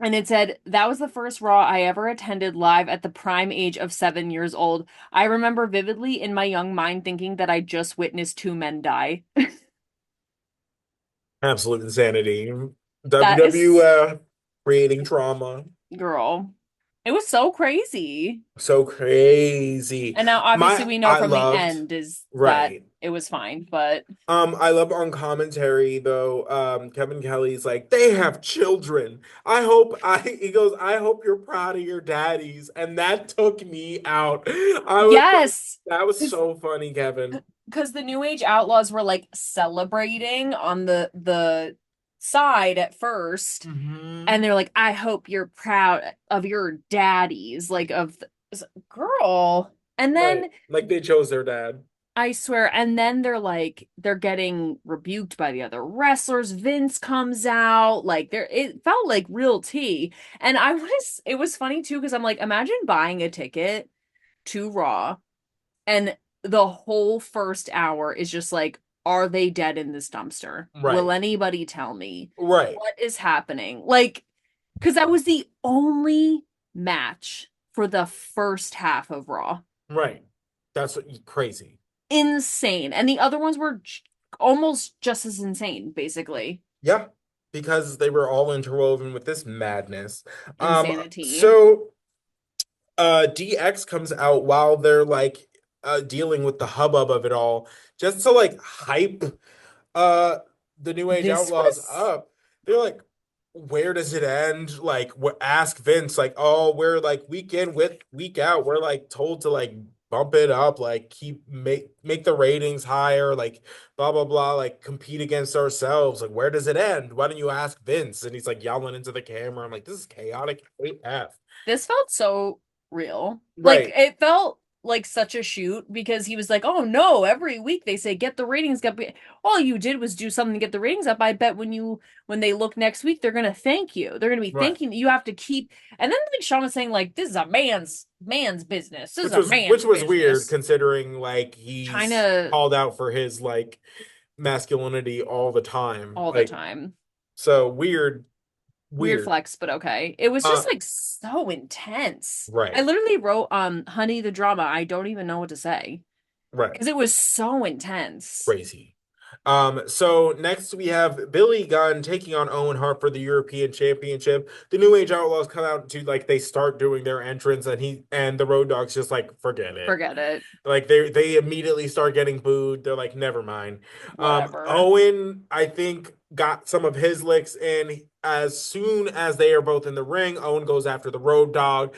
And it said, that was the first Raw I ever attended live at the prime age of 7 years old. I remember vividly in my young mind thinking that I just witnessed two men die. Absolute insanity. That is, WWF creating trauma. girl. It was so crazy. So crazy. And now obviously My we know I from the loved end is that right. it was fine, but I love on commentary though. Kevin Kelly's like, they have children. He goes, I hope you're proud of your daddies. And that took me out. I was like, yes, that was so funny, Kevin. because the New Age Outlaws were like celebrating on the side at first, and Hmm. they're like, I hope you're proud of your daddies, like girl. And Right. then Like they chose their dad. I swear, and then they're getting rebuked by the other wrestlers. Vince comes out, like it felt like real tea. And it was funny too, because I'm like, imagine buying a ticket to Raw and the whole first hour is just like, are they dead in this dumpster? Will Right. anybody tell me Right. what is happening? Like, because that was the only match for the first half of Raw. Right. Crazy. Insane. And the other ones were almost just as insane, basically. Yeah. Because they were all interwoven with this madness. Insanity. So DX comes out while they're like dealing with the hubbub of it all, just to like hype uh the New Age This Outlaws was up. They're like, where does it end? Like, ask Vince, like, oh, we're like week in with week out, we're like told to like bump it up, like make the ratings higher, like blah blah blah, like compete against ourselves. Like, where does it end? Why don't you ask Vince? And he's like yelling into the camera. I'm like, this is chaotic AF. this felt so real. Like Right, it felt like such a shoot because he was like, "Oh no, every week they say get the ratings up. All you did was do something to get the ratings up. I bet when they look next week, they're gonna thank you. They're gonna be right. thanking you have to keep." And then like Shawn was saying like, "This is a man's business. This is a Which man's was weird business." considering like he's China called out for his like masculinity all the time. all the Like, time. so weird, Weird weird. flex, but okay. It was Uh just like so intense. I right, literally wrote Honey the Drama. I don't even know what to say right. because it was so intense. Crazy. So next we have Billy Gunn taking on Owen Hart for the European Championship. The New Age Outlaws come out to like they start doing their entrance and he and the Road Dogs just like forget it. Forget it. Like they immediately start getting booed. They're like, never mind. Whatever. Owen, I think, got some of his licks in as soon as they are both in the ring. Owen goes after the Road Dog,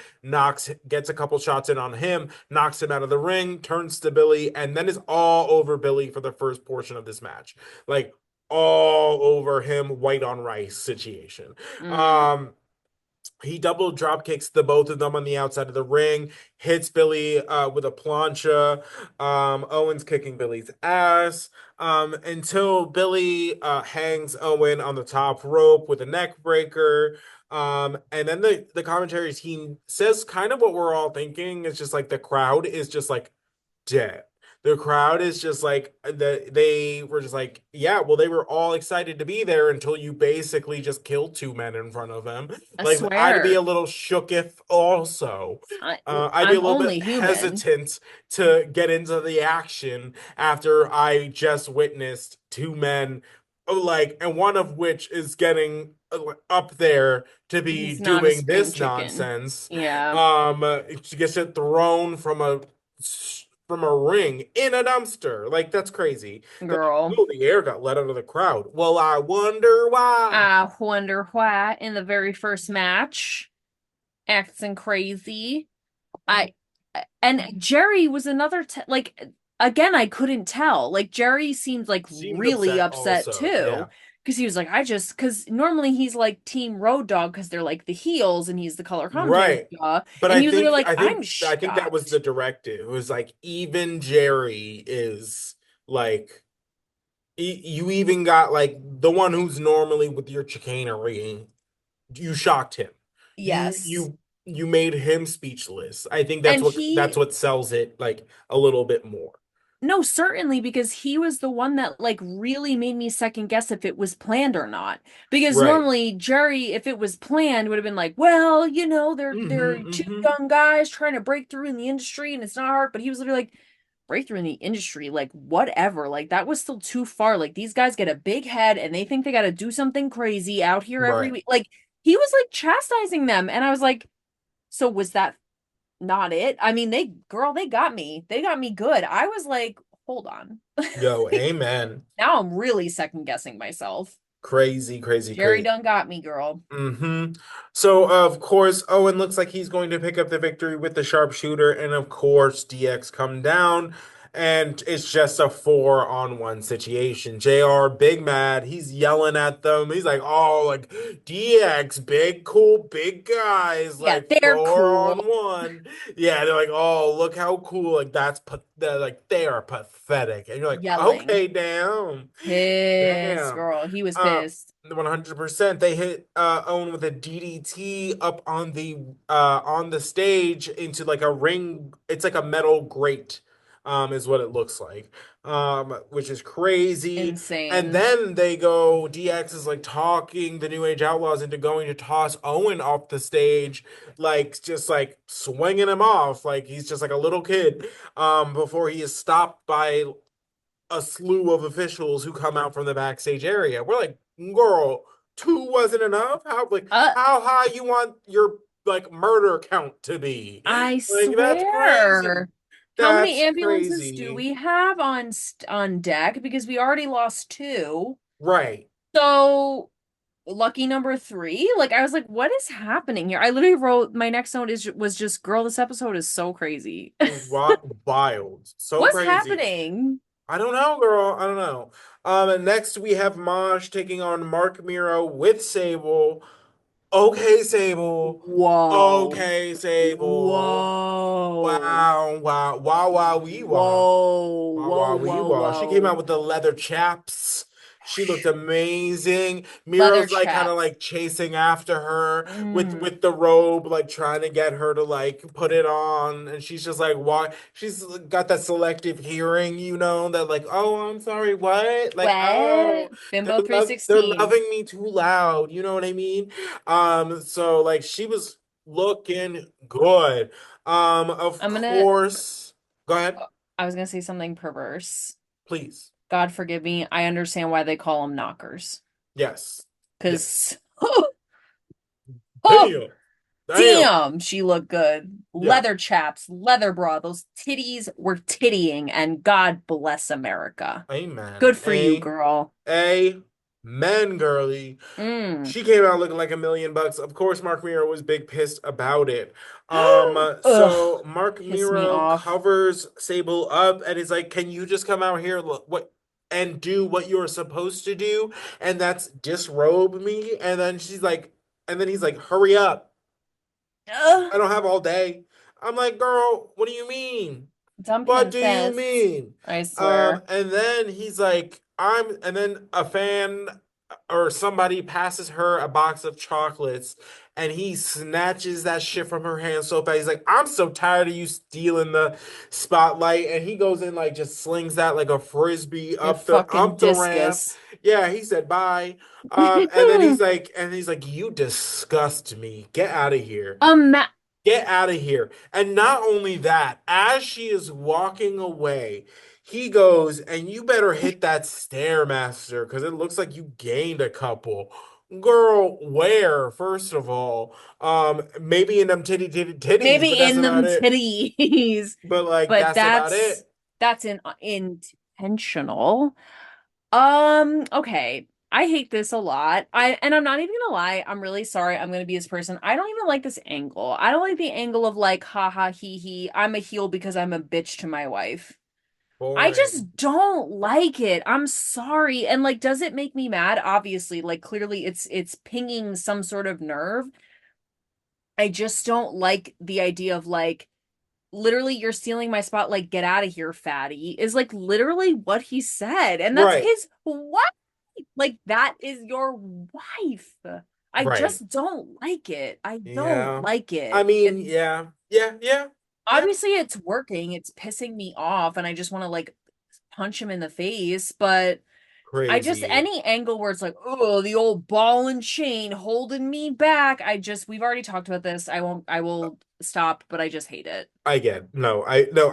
gets a couple shots in on him, knocks him out of the ring, turns to Billy, and then is all over Billy for the first portion of this match. Like all over him, white on rice situation. Mm. Um, he double drop kicks the both of them on the outside of the ring, hits Billy with a plancha. Owen's kicking Billy's ass until Billy hangs Owen on the top rope with a neck breaker. And then the commentary team says kind of what we're all thinking. It's just like the crowd is just like dead. The crowd is just like they were just like, yeah, well, they were all excited to be there until you basically just killed two men in front of them. I Like I'd be a swear. little shook if also. I I'd be a I'm little only bit human. hesitant to get into the action after I just witnessed two men, like, and one of which is getting up there to be He's not a doing spring this chicken. nonsense. Yeah, She gets it thrown from a ring in a dumpster. Like that's crazy. They're like, girl. oh, the air got let out of the crowd. Well, I wonder why. I wonder why in the very first match, acting crazy. I and Jerry was another like again I couldn't tell. Like Jerry seemed like Seemed really upset upset also. too Yeah. because he was like because normally he's like Team Road Dog because they're like the heels and he's the color commentator, Right. duh. But And I he was literally think like, I I'm think I think that was the shocked directive. It was like even Jerry is like you even got like the one who's normally with your chicanery. You shocked him. You yes. you you made him speechless. I think And that's what sells it like a little bit more. No, certainly, because he was the one that like really made me second guess if it was planned or not. Because Right. normally Jerry, if it was planned, would have been like, well, they're two young guys trying to break through in the industry and it's not hard. But he was literally like, breakthrough in the industry, like whatever. Like that was still too far. Like these guys get a big head and they think they got to do something crazy out here every Right. week. Like he was like chastising them, and I was like, so was that not it? I mean, they got me. They got me good. I was like, hold on. Yo, amen. Now I'm really second guessing myself. Crazy, crazy, Jerry crazy. done got me, girl. So, of course, Owen looks like he's going to pick up the victory with the sharpshooter, and of course, DX come down, and it's just a 4-on-1 situation. JR, big mad, he's yelling at them. He's like, oh, like, DX, big, cool, big guys, Yeah, like they're four cool. on one. Yeah, they're like, oh, look how cool. Like, they're like, they are pathetic. And you're like, Yelling. okay, damn. Pissed, Damn. girl. He was Uh, pissed. 100%. They hit Owen with a DDT up on the stage into like a ring. It's like a metal grate, is what it looks like. Which is crazy. And Insane. then they go, DX is like talking the New Age Outlaws into going to toss Owen off the stage, like just like swinging him off, like he's just like a little kid. Before he is stopped by a slew of officials who come out from the backstage area. We're like, girl, two wasn't enough? Uh, How high you want your like murder count to be? I Like that's crazy. swear. How many That's ambulances do crazy. we have on deck? Because we already lost two. Right. So lucky number three. Like I was like, what is happening here? I literally wrote my next note is was just, girl, this episode is so crazy. Wild. So What's crazy. happening? I don't know, girl. I don't know. And next we have Mosh taking on Mark Mero with Sable. Okay, Sable. Whoa. Okay, Sable. Whoa. Wow, wow, wow, wow, wee, wow. Whoa. Wow, Whoa. wow, wee, Whoa. wow. She came out Whoa. with the leather chaps. She looked amazing. Leather Miro's like kind of chaps. like chasing after her with Mm. with the robe, like trying to get her to like put it on, and she's just like, "Why?" She's got that selective hearing, that like, "Oh, I'm sorry, what?" Like, What? "Oh, Bimbo they're 316. loving me too loud." You know what I mean? So like she was looking good. Of I'm gonna course, go ahead, I was gonna say something perverse. please. God forgive me. I understand why they call them knockers. Yes. Yes. Because, oh, Damn. Damn. damn, she looked good. Yeah. Leather chaps, leather bra. Those titties were tittying, and God bless America. Amen. Good for you, girl. Amen, girly. Mm. She came out looking like $1 million. Of course, Mark Mero was big pissed about it. Ugh, So Mark piss me Mero off. covers Sable up and is like, "Can you just come out here what and do what you're supposed to do? And that's disrobe me." And then he's like, "Hurry up. Ugh, I don't have all day." I'm like, "Girl, what do you mean? What Dumpkin do you fist. mean?" I swear. And then he's like, and then a fan or somebody passes her a box of chocolates and he snatches that shit from her hand so fast. He's like, "I'm so tired of you stealing the spotlight." And he goes in like just slings that like a frisbee A up fucking the ramp. discus. Yeah, he said bye. And he's like, "You disgust me. Get out of here. Ma Get out of here." And not only that, as she is walking away, he goes, "And you better hit that Stairmaster because it looks like you gained a couple." Girl, where, first of all? Maybe in them titties, but maybe that's in about them it. titties, But like but that's about it. that's intentional. Okay. I hate this a lot. I'm not even gonna lie, I'm really sorry. I'm gonna be this person. I don't even like this angle. I don't like the angle of like, haha, hee hee. I'm a heel because I'm a bitch to my wife. I Boring. just don't like it. I'm sorry. And like, does it make me mad? Obviously, like clearly it's pinging some sort of nerve. I just don't like the idea of like literally you're stealing my spot, like get out of here, fatty, is like literally what he said. And that's Right. his wife. Like that is your wife. I Right. just don't like it. I don't Yeah. like I it. mean, And yeah. Yeah. Yeah. Yeah. obviously it's working. It's pissing me off and I just want to like punch him in the face, but I just Crazy. any angle where it's like, oh, the old ball and chain holding me back. We've already talked about this. I will stop, but I just hate it. I get no, I no,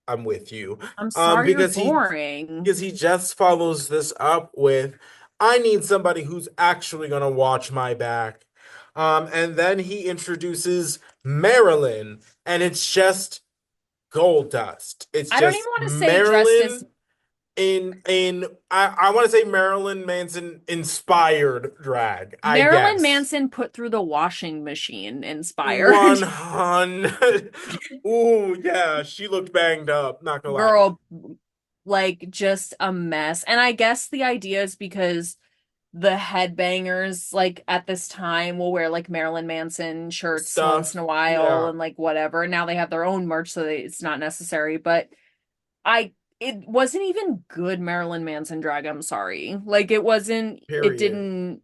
I'm with you. I'm sorry you're Because boring. he just follows this up with, I need somebody who's actually gonna watch my back. And then he introduces Marilyn, and it's just gold dust. It's I don't even just want to say dressed as Marilyn in I want to say Marilyn Manson inspired drag, I Marilyn guess. Manson put through the washing machine inspired. 100. Ooh, yeah, she looked banged up, not gonna lie. Girl, like just a mess. And I guess the idea is because the headbangers like at this time will wear like Marilyn Manson shirts once in Stuff. a while Yeah, and like whatever. Now they have their own merch, so it's not necessary. But I it wasn't even good Marilyn Manson drag. I'm sorry. Like it period. didn't,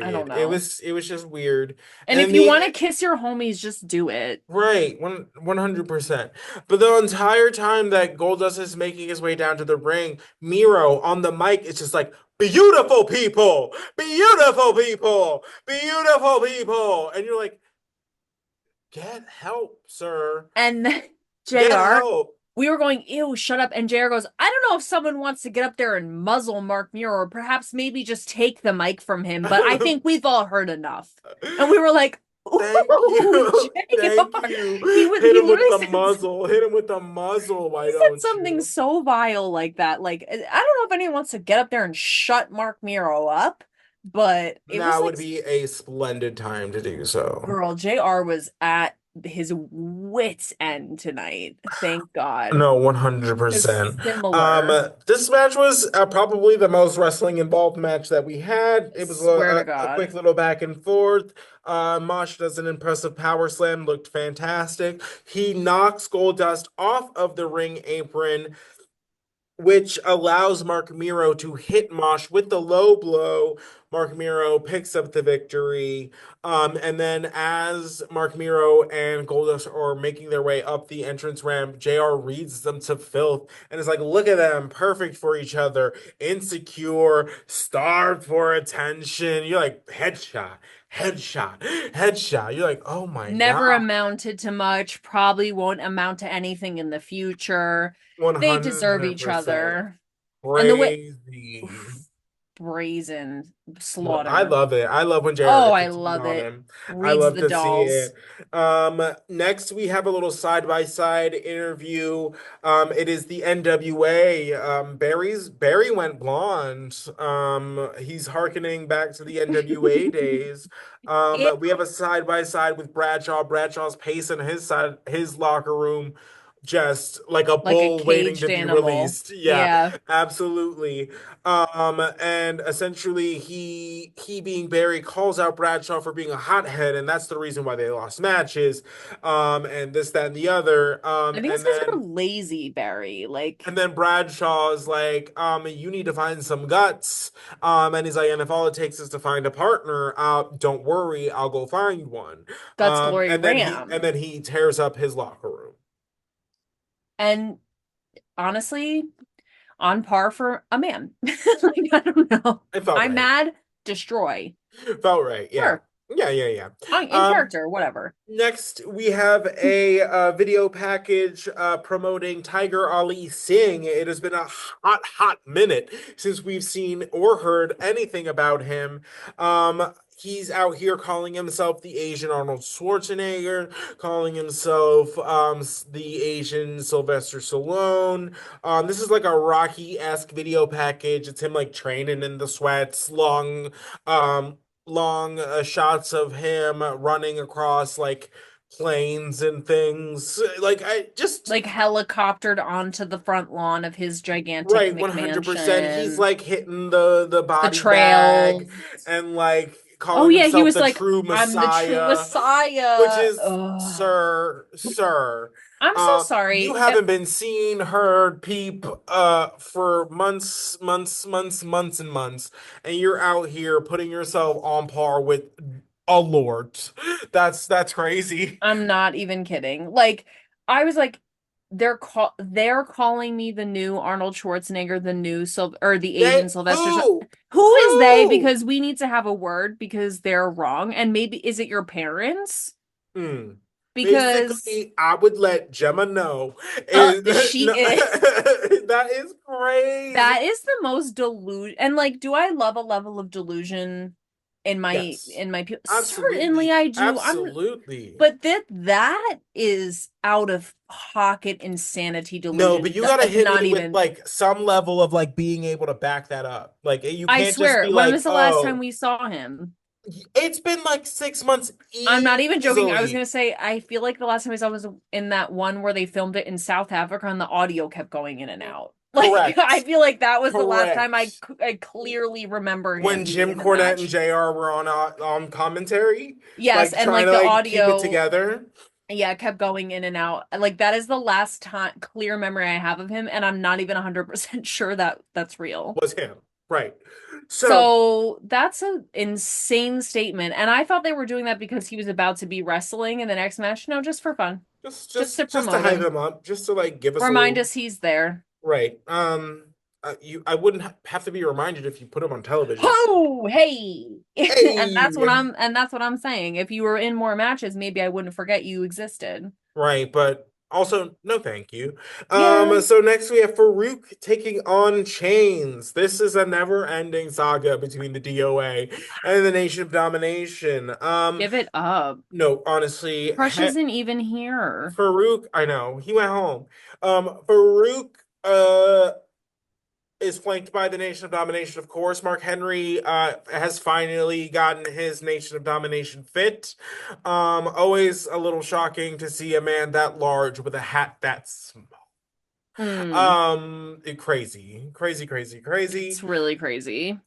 I don't Period. know. It was just weird. And And if in you the want to kiss your homies, just do it. right, 100%. But the entire time that Goldust is making his way down to the ring, Mero on the mic is just like, beautiful people, beautiful people, beautiful people. And you're like, get help, sir. And then Get JR, help. we were going, ew, shut up. And JR goes, I don't know if someone wants to get up there and muzzle Mark Muir or perhaps maybe just take the mic from him, but I think we've all heard enough. And we were like, Thank ooh, you. Thank JR. you. Hit He him with literally the said, muzzle. Hit him with the muzzle. he Why said don't something you? so vile like that. Like, I don't know if anyone wants to get up there and shut Mark Mero up, but it was Now like, would be a splendid time to do so. girl, JR was at his wits' end tonight. Thank God. No, It's 100%. similar. This match was probably the most wrestling involved match that we had. It was Swear to a God. quick little back and forth. Mosh does an impressive power slam, looked fantastic. He knocks Goldust off of the ring apron, which allows Mark Mero to hit Mosh with the low blow. Mark Mero picks up the victory. And then as Mark Mero and Goldust are making their way up the entrance ramp, JR reads them to filth and is like, look at them, perfect for each other, insecure, starved for attention. You're like, headshot, headshot, headshot. You're like, oh my Never God, amounted to much, probably won't amount to anything in the future. They deserve each 100%. other. And the way, Crazy. oof, brazen Well, I slaughter. love it. I love when JR Oh, gets I his heat love on it. him. I Reads love the to see it. dolls. Next we have a little side by side interview. It is the NWA. Barry went blonde. He's hearkening back to the NWA days. Ew, We have a side by side with Bradshaw. Bradshaw's pacing his locker room, just like a like a bull waiting caged to be animal. released. Yeah, Yeah. absolutely. And essentially he being Barry calls out Bradshaw for being a hothead, and that's the reason why they lost matches. And this, that, and the other. I think it's because you're lazy, Barry. And Like, then Bradshaw's like, you need to find some guts. And he's like, and if all it takes is to find a partner, don't worry, I'll go find one. Guts Glory And Ram. then he tears up his locker room. And honestly, on par for a man. Like, I don't know. It felt I'm right. mad, destroy. Felt right. Yeah. Sure. Yeah. In character, whatever. Next, we have a video package promoting Tiger Ali Singh. It has been a hot minute since we've seen or heard anything about him. He's out here calling himself the Asian Arnold Schwarzenegger, calling himself the Asian Sylvester Stallone. This is like a Rocky-esque video package. It's him like training in the sweats, um, long shots of him running across like planes and things. Like I just Like helicoptered onto the front lawn of his gigantic right 100%. He's McMansion. like hitting the The body bag trails. and like Oh calling yeah, he himself was the like, true I'm the true Messiah, which Messiah. is Ugh. sir. I'm so You sorry. haven't been seen, heard, peep, for months, and months, and you're out here putting yourself on par with a lord. That's crazy. I'm not even kidding. Like, I was like, they're calling me the new Arnold Schwarzenegger, the new or the They Asian Sylvester. who? Who is they? Who? Because we need to have a word because they're wrong. And maybe is it your parents? Hmm. Because Basically, I would let Gemma know. Is she no, is. that is crazy. That is the most delusion. And like, do I love a level of delusion in my Yes, people? Certainly absolutely, I do. absolutely. But that is out of pocket insanity No, delusion. but you gotta hit me Not with even. like some level of like being able to back that up. Like you I can't just swear, be when like, was the last time oh, we saw him? it's been like 6 months I'm not even joking. I was easily. gonna say I feel like the last time I saw was in that one where they filmed it in South Africa and the audio kept going in and out. Like I Correct. feel like that was the last time Correct. I clearly remember When him being Jim in a Cornette and match. JR were on commentary, Yes, like and trying like to the like keep it audio, together, yeah, kept going in and out. Like that is the last time clear memory I have of him, and I'm not even 100% sure that that's real. was him. Right. So So that's an insane statement. And I thought they were doing that because he was about to be wrestling in the next match. No, just for fun. just Just to just just to promote hype him. him up, just to like give us a Remind little us he's there. right. I wouldn't have to be reminded if you put him on television. Oh, hey. Hey, And that's what I'm saying. If you were in more matches, maybe I wouldn't forget you existed. right, but also no thank you. Yeah. So next we have Faarooq taking on Chains. This is a never-ending saga between the DOA and the Nation of Domination. Give it up. No, honestly, Crush isn't even here. Faarooq, I know, he went home. Faarooq is flanked by the Nation of Domination, of course. Mark Henry has finally gotten his Nation of Domination fit. Always a little shocking to see a man that large with a hat that small. Hmm. Crazy, crazy, crazy, crazy. It's really crazy.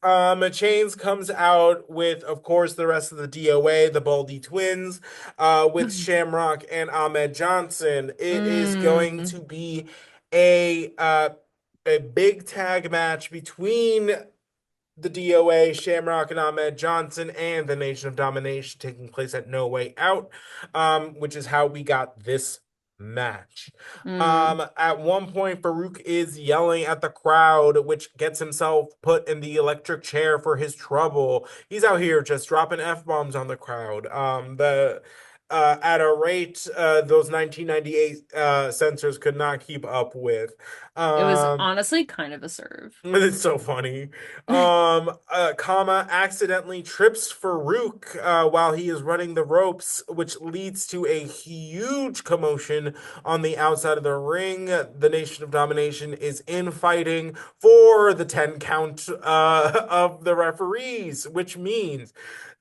Chains comes out with, of course, the rest of the DOA, the Baldy twins, with Shamrock and Ahmed Johnson. It is going Mm. to be a uh, a big tag match between the DOA, Shamrock and Ahmed Johnson, and the Nation of Domination taking place at No Way Out, which is how we got this match. Mm. At one point, Faarooq is yelling at the crowd, which gets himself put in the electric chair for his trouble. He's out here just dropping F-bombs on the crowd. The At a rate those 1998 censors could not keep up with. It was Um, honestly kind of a serve. it's so funny. Kama accidentally trips Faarooq while he is running the ropes, which leads to a huge commotion on the outside of the ring. The Nation of Domination is infighting for the 10 count of the referees, which means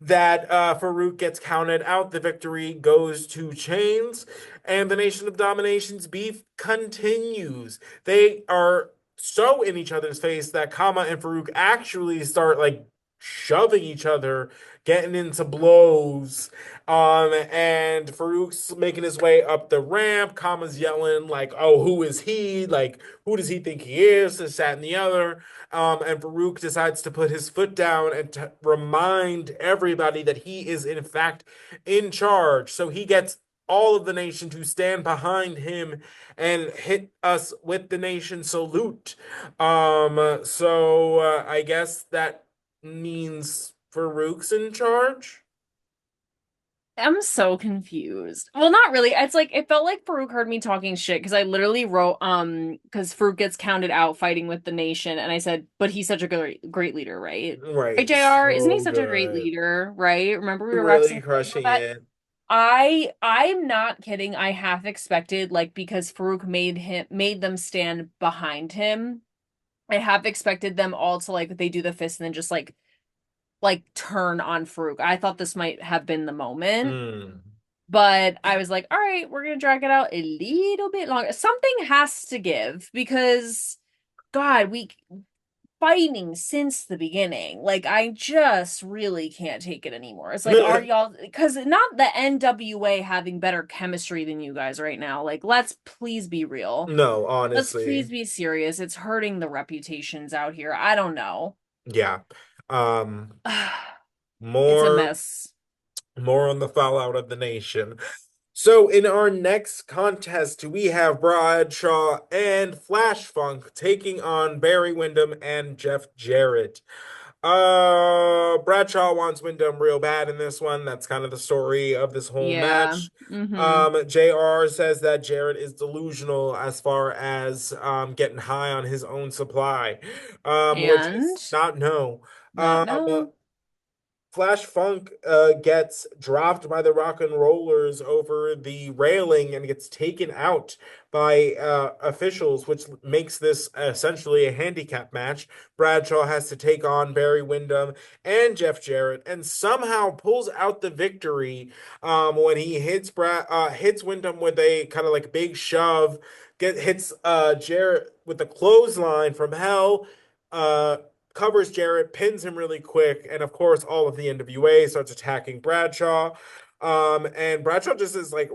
that Faarooq gets counted out. The victory goes to Chains, and the Nation of Domination's beef continues. They are so in each other's face that Kama and Faarooq actually start like shoving each other, getting into blows. And Farouk's making his way up the ramp. Kama's yelling like, "Oh, who is he? Like, who does he think he is?" This, that, and the other. And Faarooq decides to put his foot down and to remind everybody that he is in fact in charge. So he gets all of the nation to stand behind him and hit us with the nation salute. I guess that means Farouk's in charge. I'm so confused. Well, not really. It's like it felt like Farouk heard me talking shit because I literally wrote because Farouk gets counted out fighting with the nation, and I said, but he's such a great leader, right? Right, Right, JR, isn't he so such a great good. leader, right? Remember we were Really waxing about crushing that? it. I'm not kidding. I half expected like because Farouk made them stand behind him. I half expected them all to like they do the fist and then just like turn on Farouk. I thought this might have been the moment. Mm. But I was like, all right, we're gonna drag it out a little bit longer. Something has to give because God, we fighting since the beginning. Like I just really can't take it anymore. It's like, are y'all because not the NWA having better chemistry than you guys right now. Like, let's please be real. No, Let's please honestly. be serious. It's hurting the reputations out here. I don't know. Yeah. Um, It's a more mess. more on the fallout of the nation. So in our next contest, we have Bradshaw and Flash Funk taking on Barry Windham and Jeff Jarrett. Bradshaw wants Windham real bad in this one. That's kind of the story of this whole Yeah. match. Mm-hmm. JR says that Jarrett is delusional as far as getting high on his own supply, which And is not no. not Um, no. Flash Funk gets dropped by the Rock and Rollers over the railing and gets taken out by officials, which makes this essentially a handicap match. Bradshaw has to take on Barry Windham and Jeff Jarrett, and somehow pulls out the victory when he hits Windham with a kind of like big shove, hits Jarrett with a clothesline from hell. Uh, Covers Jarrett, pins him really quick, and of course, all of the NWA starts attacking Bradshaw. And Bradshaw just is like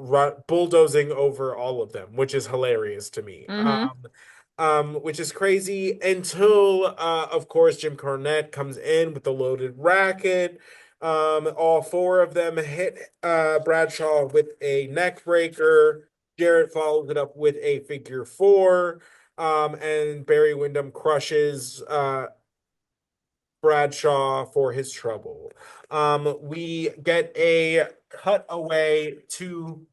bulldozing over all of them, which is hilarious to me. Mm-hmm. Which is crazy until, of course, Jim Cornette comes in with the loaded racket. All four of them hit Bradshaw with a neck breaker. Jarrett follows it up with a figure four. And Barry Windham crushes Bradshaw for his trouble. We get a cutaway to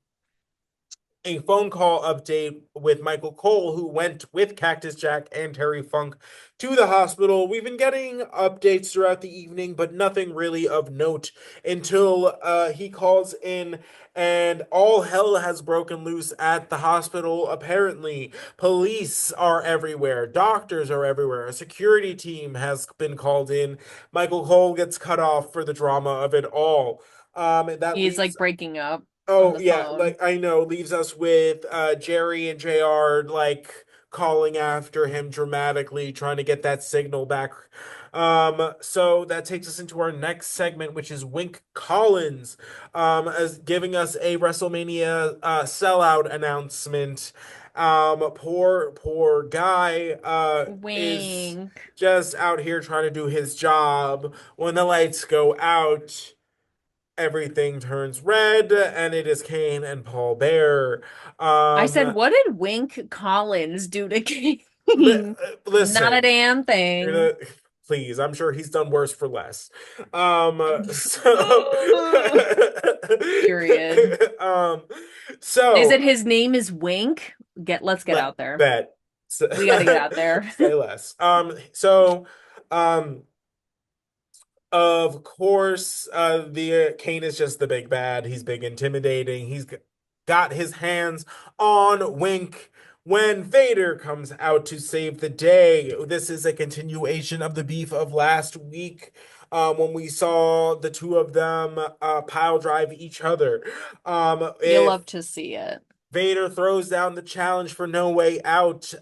a phone call update with Michael Cole, who went with Cactus Jack and Terry Funk to the hospital. We've been getting updates throughout the evening, but nothing really of note until he calls in and all hell has broken loose at the hospital. Apparently, police are everywhere, doctors are everywhere, a security team has been called in. Michael Cole gets cut off for the drama of it all. That He's like leaves breaking up on Oh the yeah, phone. like I know, leaves us with Jerry and JR like calling after him dramatically, trying to get that signal back. So that takes us into our next segment, which is Wink Collins, as giving us a WrestleMania sellout announcement. Poor guy is Wink. just out here trying to do his job. When the lights go out, everything turns red, and it is Kane and Paul Bear. I said, Um, what did Wink Collins do to li- Kane? Not a listen, damn you're thing. gonna, please. I'm sure he's done worse for less. So, Period. um, Is so it his name is Wink? Let's get let out there. bet. So, We got to get out there. say less. Um, of course, the Kane is just the big bad. He's big, intimidating. Got his hands on Wink when Vader comes out to save the day. This is a continuation of the beef of last week, when we saw the two of them pile drive each other. You If love to see it. Vader throws down the challenge for No Way Out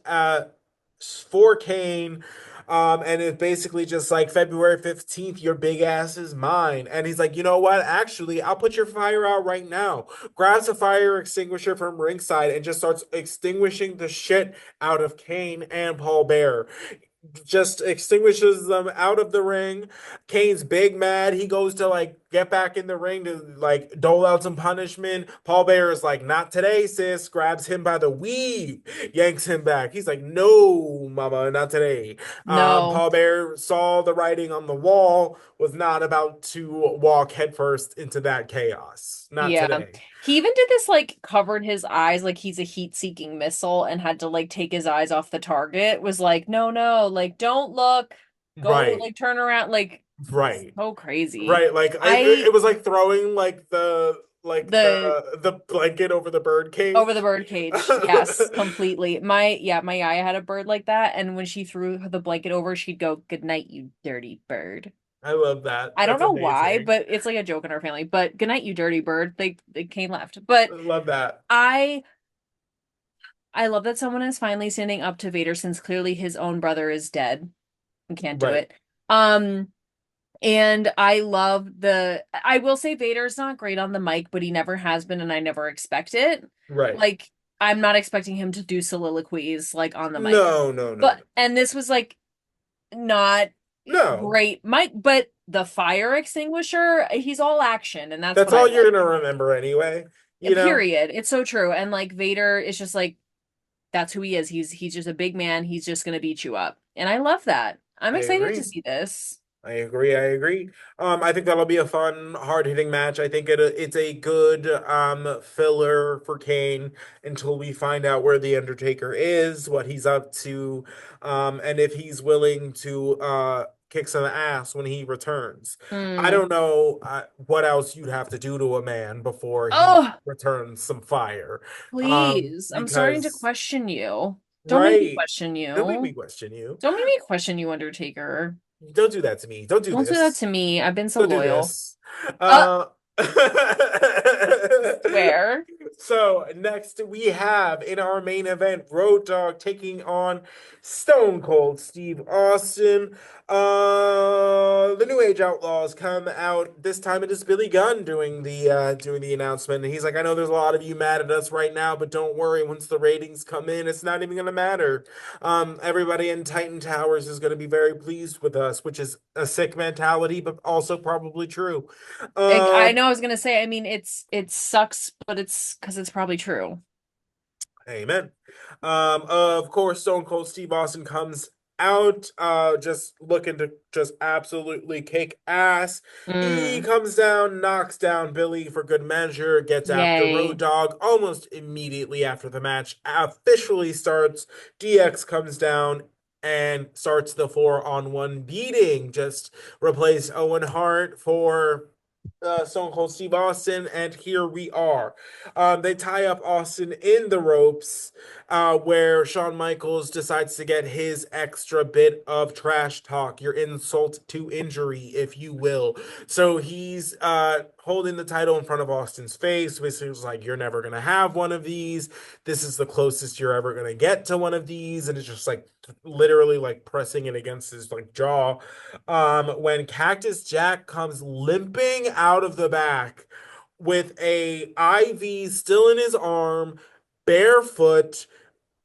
for Kane. And it's basically just like February 15th, your big ass is mine. And he's like, you know what? Actually, I'll put your fire out right now. Grabs a fire extinguisher from ringside and just starts extinguishing the shit out of Kane and Paul Bear, just extinguishes them out of the ring. Kane's big mad. He goes to like get back in the ring to like dole out some punishment. Paul Bear is like, not today, sis. Grabs him by the weave, yanks him back. He's like, no, mama, not today. No. Paul Bear saw the writing on the wall, was not about to walk headfirst into that chaos. Not Yeah. today. He even did this like covered his eyes like he's a heat-seeking missile and had to like take his eyes off the target. Was like, no, no, like don't look. Go Right, like turn around. Like right. so crazy. Right, like I it was like throwing like the the blanket over the bird over the cage. bird cage. Yes, completely. My Yaya had a bird like that, and when she threw the blanket over, she'd go, "Good night, you dirty bird." I love that. I don't That's know why, amazing. but it's like a joke in our family. But good night, you dirty bird. They came left. But I love that. I I love that someone is finally standing up to Vader since clearly his own brother is dead and can't do Right, it. Um and I will say Vader's not great on the mic, but he never has been and I never expect it. right. Like I'm not expecting him to do soliloquies like on the mic. No, no, no, But no. and this was like not No. great mic, but the fire extinguisher, he's all action and that's That's what I all you're like. gonna remember anyway. you know? Period. It's so true. And like Vader is just like that's who he is. He's just a big man. He's just gonna beat you up. And I love that. I'm I excited to agree. see this. I agree. I agree. I think that'll be a fun, hard-hitting match. I think it's a good filler for Kane until we find out where the Undertaker is, what he's up to, and if he's willing to kick some ass when he returns. I Mm. don't know what else you'd have to do to a man before he Oh, returns some fire. please. I'm starting to Because question you. Don't make me right, question don't make me you. question you. Don't make me question you, Undertaker. Don't do that to me. Don't do Don't do that this. to me. I've been so Don't do loyal. this. Uh, Uh, swear. so next we have in our main event Road Dogg taking on Stone Cold Steve Austin. The New Age Outlaws come out. This time it is Billy Gunn doing the announcement. And he's like, I know there's a lot of you mad at us right now, but don't worry, once the ratings come in, it's not even gonna matter. Everybody in Titan Towers is gonna be very pleased with us, which is a sick mentality, but also probably true. I Um, know I was gonna say, I mean, it sucks, but it's because it's probably true. Amen. Of course, Stone Cold Steve Austin comes out, just looking to just absolutely kick ass. He Mm. comes down, knocks down Billy for good measure, gets after Road Yay. Dogg almost immediately after the match officially starts. DX comes down and starts the 4-on-1 beating. Just replace Owen Hart for Stone Cold Steve Austin, and here we are. They tie up Austin in the ropes, where Shawn Michaels decides to get his extra bit of trash talk, your insult to injury, if you will. So he's holding the title in front of Austin's face. Basically, was like, "You're never gonna have one of these. This is the closest you're ever gonna get to one of these," and it's just like literally like pressing it against his like jaw. When Cactus Jack comes limping out of the back with a IV still in his arm, barefoot,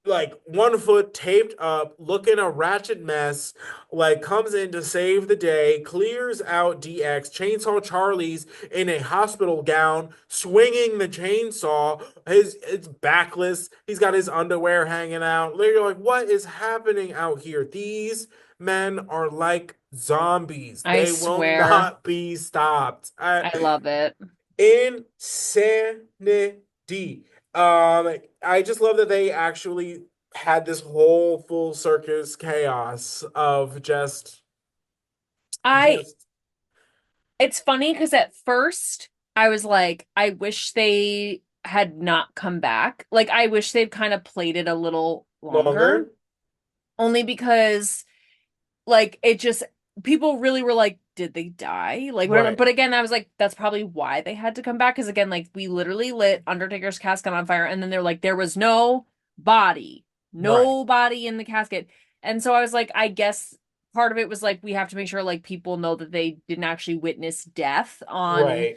like 1 foot taped up, looking a ratchet mess, like comes in to save the day, clears out DX, Chainsaw Charlie's in a hospital gown, swinging the chainsaw. It's backless. He's got his underwear hanging out. You're like, what is happening out here? These men are like zombies. I They will swear. not be stopped. I love it. Insanity. I just love that they actually had this whole full circus chaos of I just It's funny because at first I was like, I wish they had not come back. Like, I wish they'd kind of played it a little longer, longer. only because, like, it just, people really were like, did they die? Like, whatever. Right, But again, I was like, that's probably why they had to come back. Because again, like, we literally lit Undertaker's casket on fire, and then they're like, there was no body, right, no body in the casket. And so I was like, I guess part of it was like we have to make sure like people know that they didn't actually witness death right,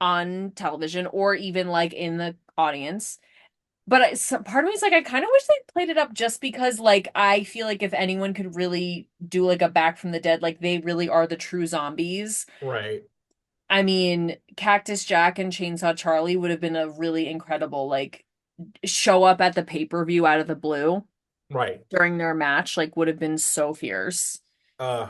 on television or even like in the audience. But part of me is like I kind of wish they played it up just because like I feel like if anyone could really do like a back from the dead, like they really are the true zombies. right, I mean, Cactus Jack and Chainsaw Charlie would have been a really incredible like show up at the pay-per-view out of the blue right. during their match, like would have been so fierce. Uh,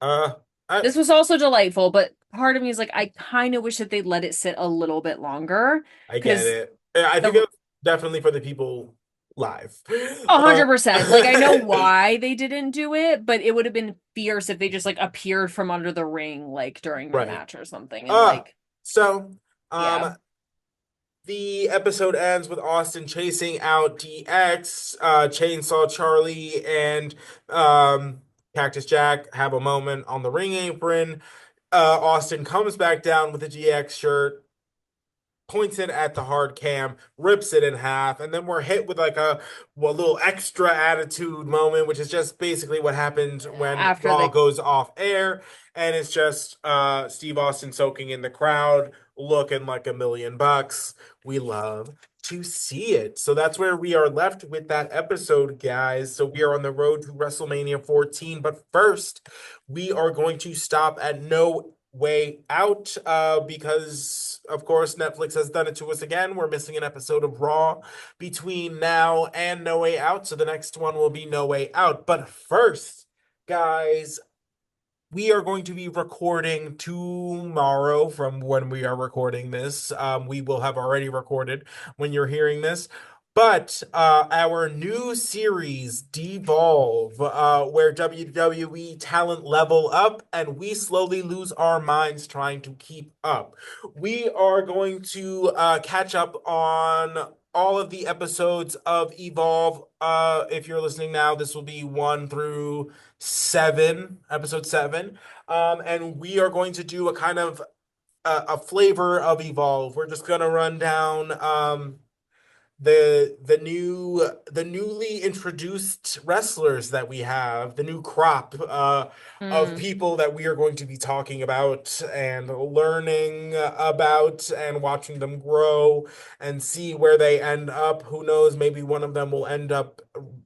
uh, I This was also delightful, but part of me is like, I kind of wish that they'd let it sit a little bit longer I get because it. I think the it was definitely for the people live. a Uh, hundred percent. Like I know why they didn't do it, but it would have been fierce if they just like appeared from under the ring like during their right. match or something. And Uh, like, so, yeah, the episode ends with Austin chasing out DX, Chainsaw Charlie, and Cactus Jack have a moment on the ring apron. Austin comes back down with the GX shirt, points it at the hard cam, rips it in half, and then we're hit with like a little extra attitude moment, which is just basically what happened when after Raw the goes off air, and it's just Steve Austin soaking in the crowd, looking like $1 million. We love to see it. So that's where we are left with that episode, guys. So we are on the road to WrestleMania 14, but first we are going to stop at no Way Out, because of course Netflix has done it to us again. We're missing an episode of Raw between now and No Way Out, so the next one will be No Way Out. But first, guys, we are going to be recording tomorrow from when we are recording this. We will have already recorded when you're hearing this. But our new series, Devolve, where WWE talent level up and we slowly lose our minds trying to keep up. We are going to catch up on all of the episodes of Evolve. If you're listening now, this will be 1 through 7, episode 7. And we are going to do a kind of a flavor of Evolve. We're just gonna run down the newly introduced wrestlers that we have, the new crop of Mm. people that we are going to be talking about and learning about and watching them grow and see where they end up. Who knows, maybe one of them will end up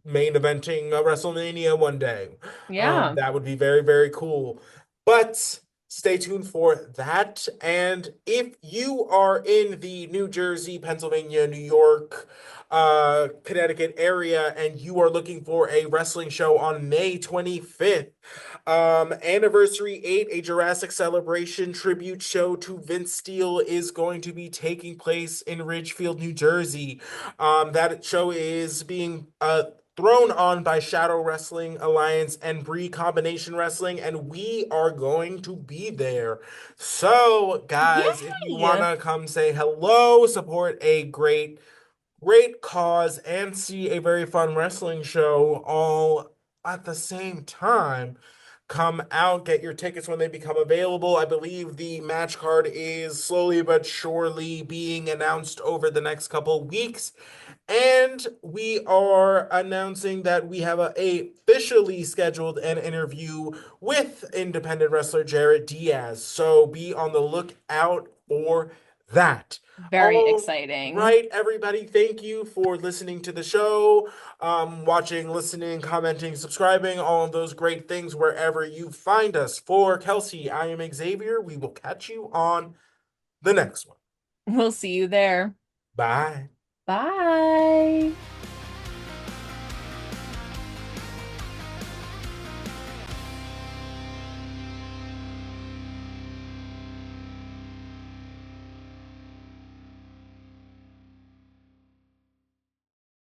main eventing a WrestleMania one day. Yeah. That would be very, very cool. But stay tuned for that. And if you are in the New Jersey, Pennsylvania, New York, Connecticut area, and you are looking for a wrestling show on May 25th, Anniversary 8, a Jurassic Celebration tribute show to Vince Steele, is going to be taking place in Ridgefield, New Jersey. That show is being thrown on by Shadow Wrestling Alliance and Bree Combination Wrestling, and we are going to be there. So, guys, if you want Yay! to come say hello, support a great cause, and see a very fun wrestling show all at the same time, come out, get your tickets when they become available. I believe the match card is slowly but surely being announced over the next couple weeks. And we are announcing that we have a officially scheduled an interview with independent wrestler Jarret Diaz. So be on the lookout for that. Very All exciting. right, everybody, thank you for listening to the show, watching, listening, commenting, subscribing, all of those great things wherever you find us. For Kelsey, I am Xavier. We will catch you on the next one. We'll see you there. Bye. Bye.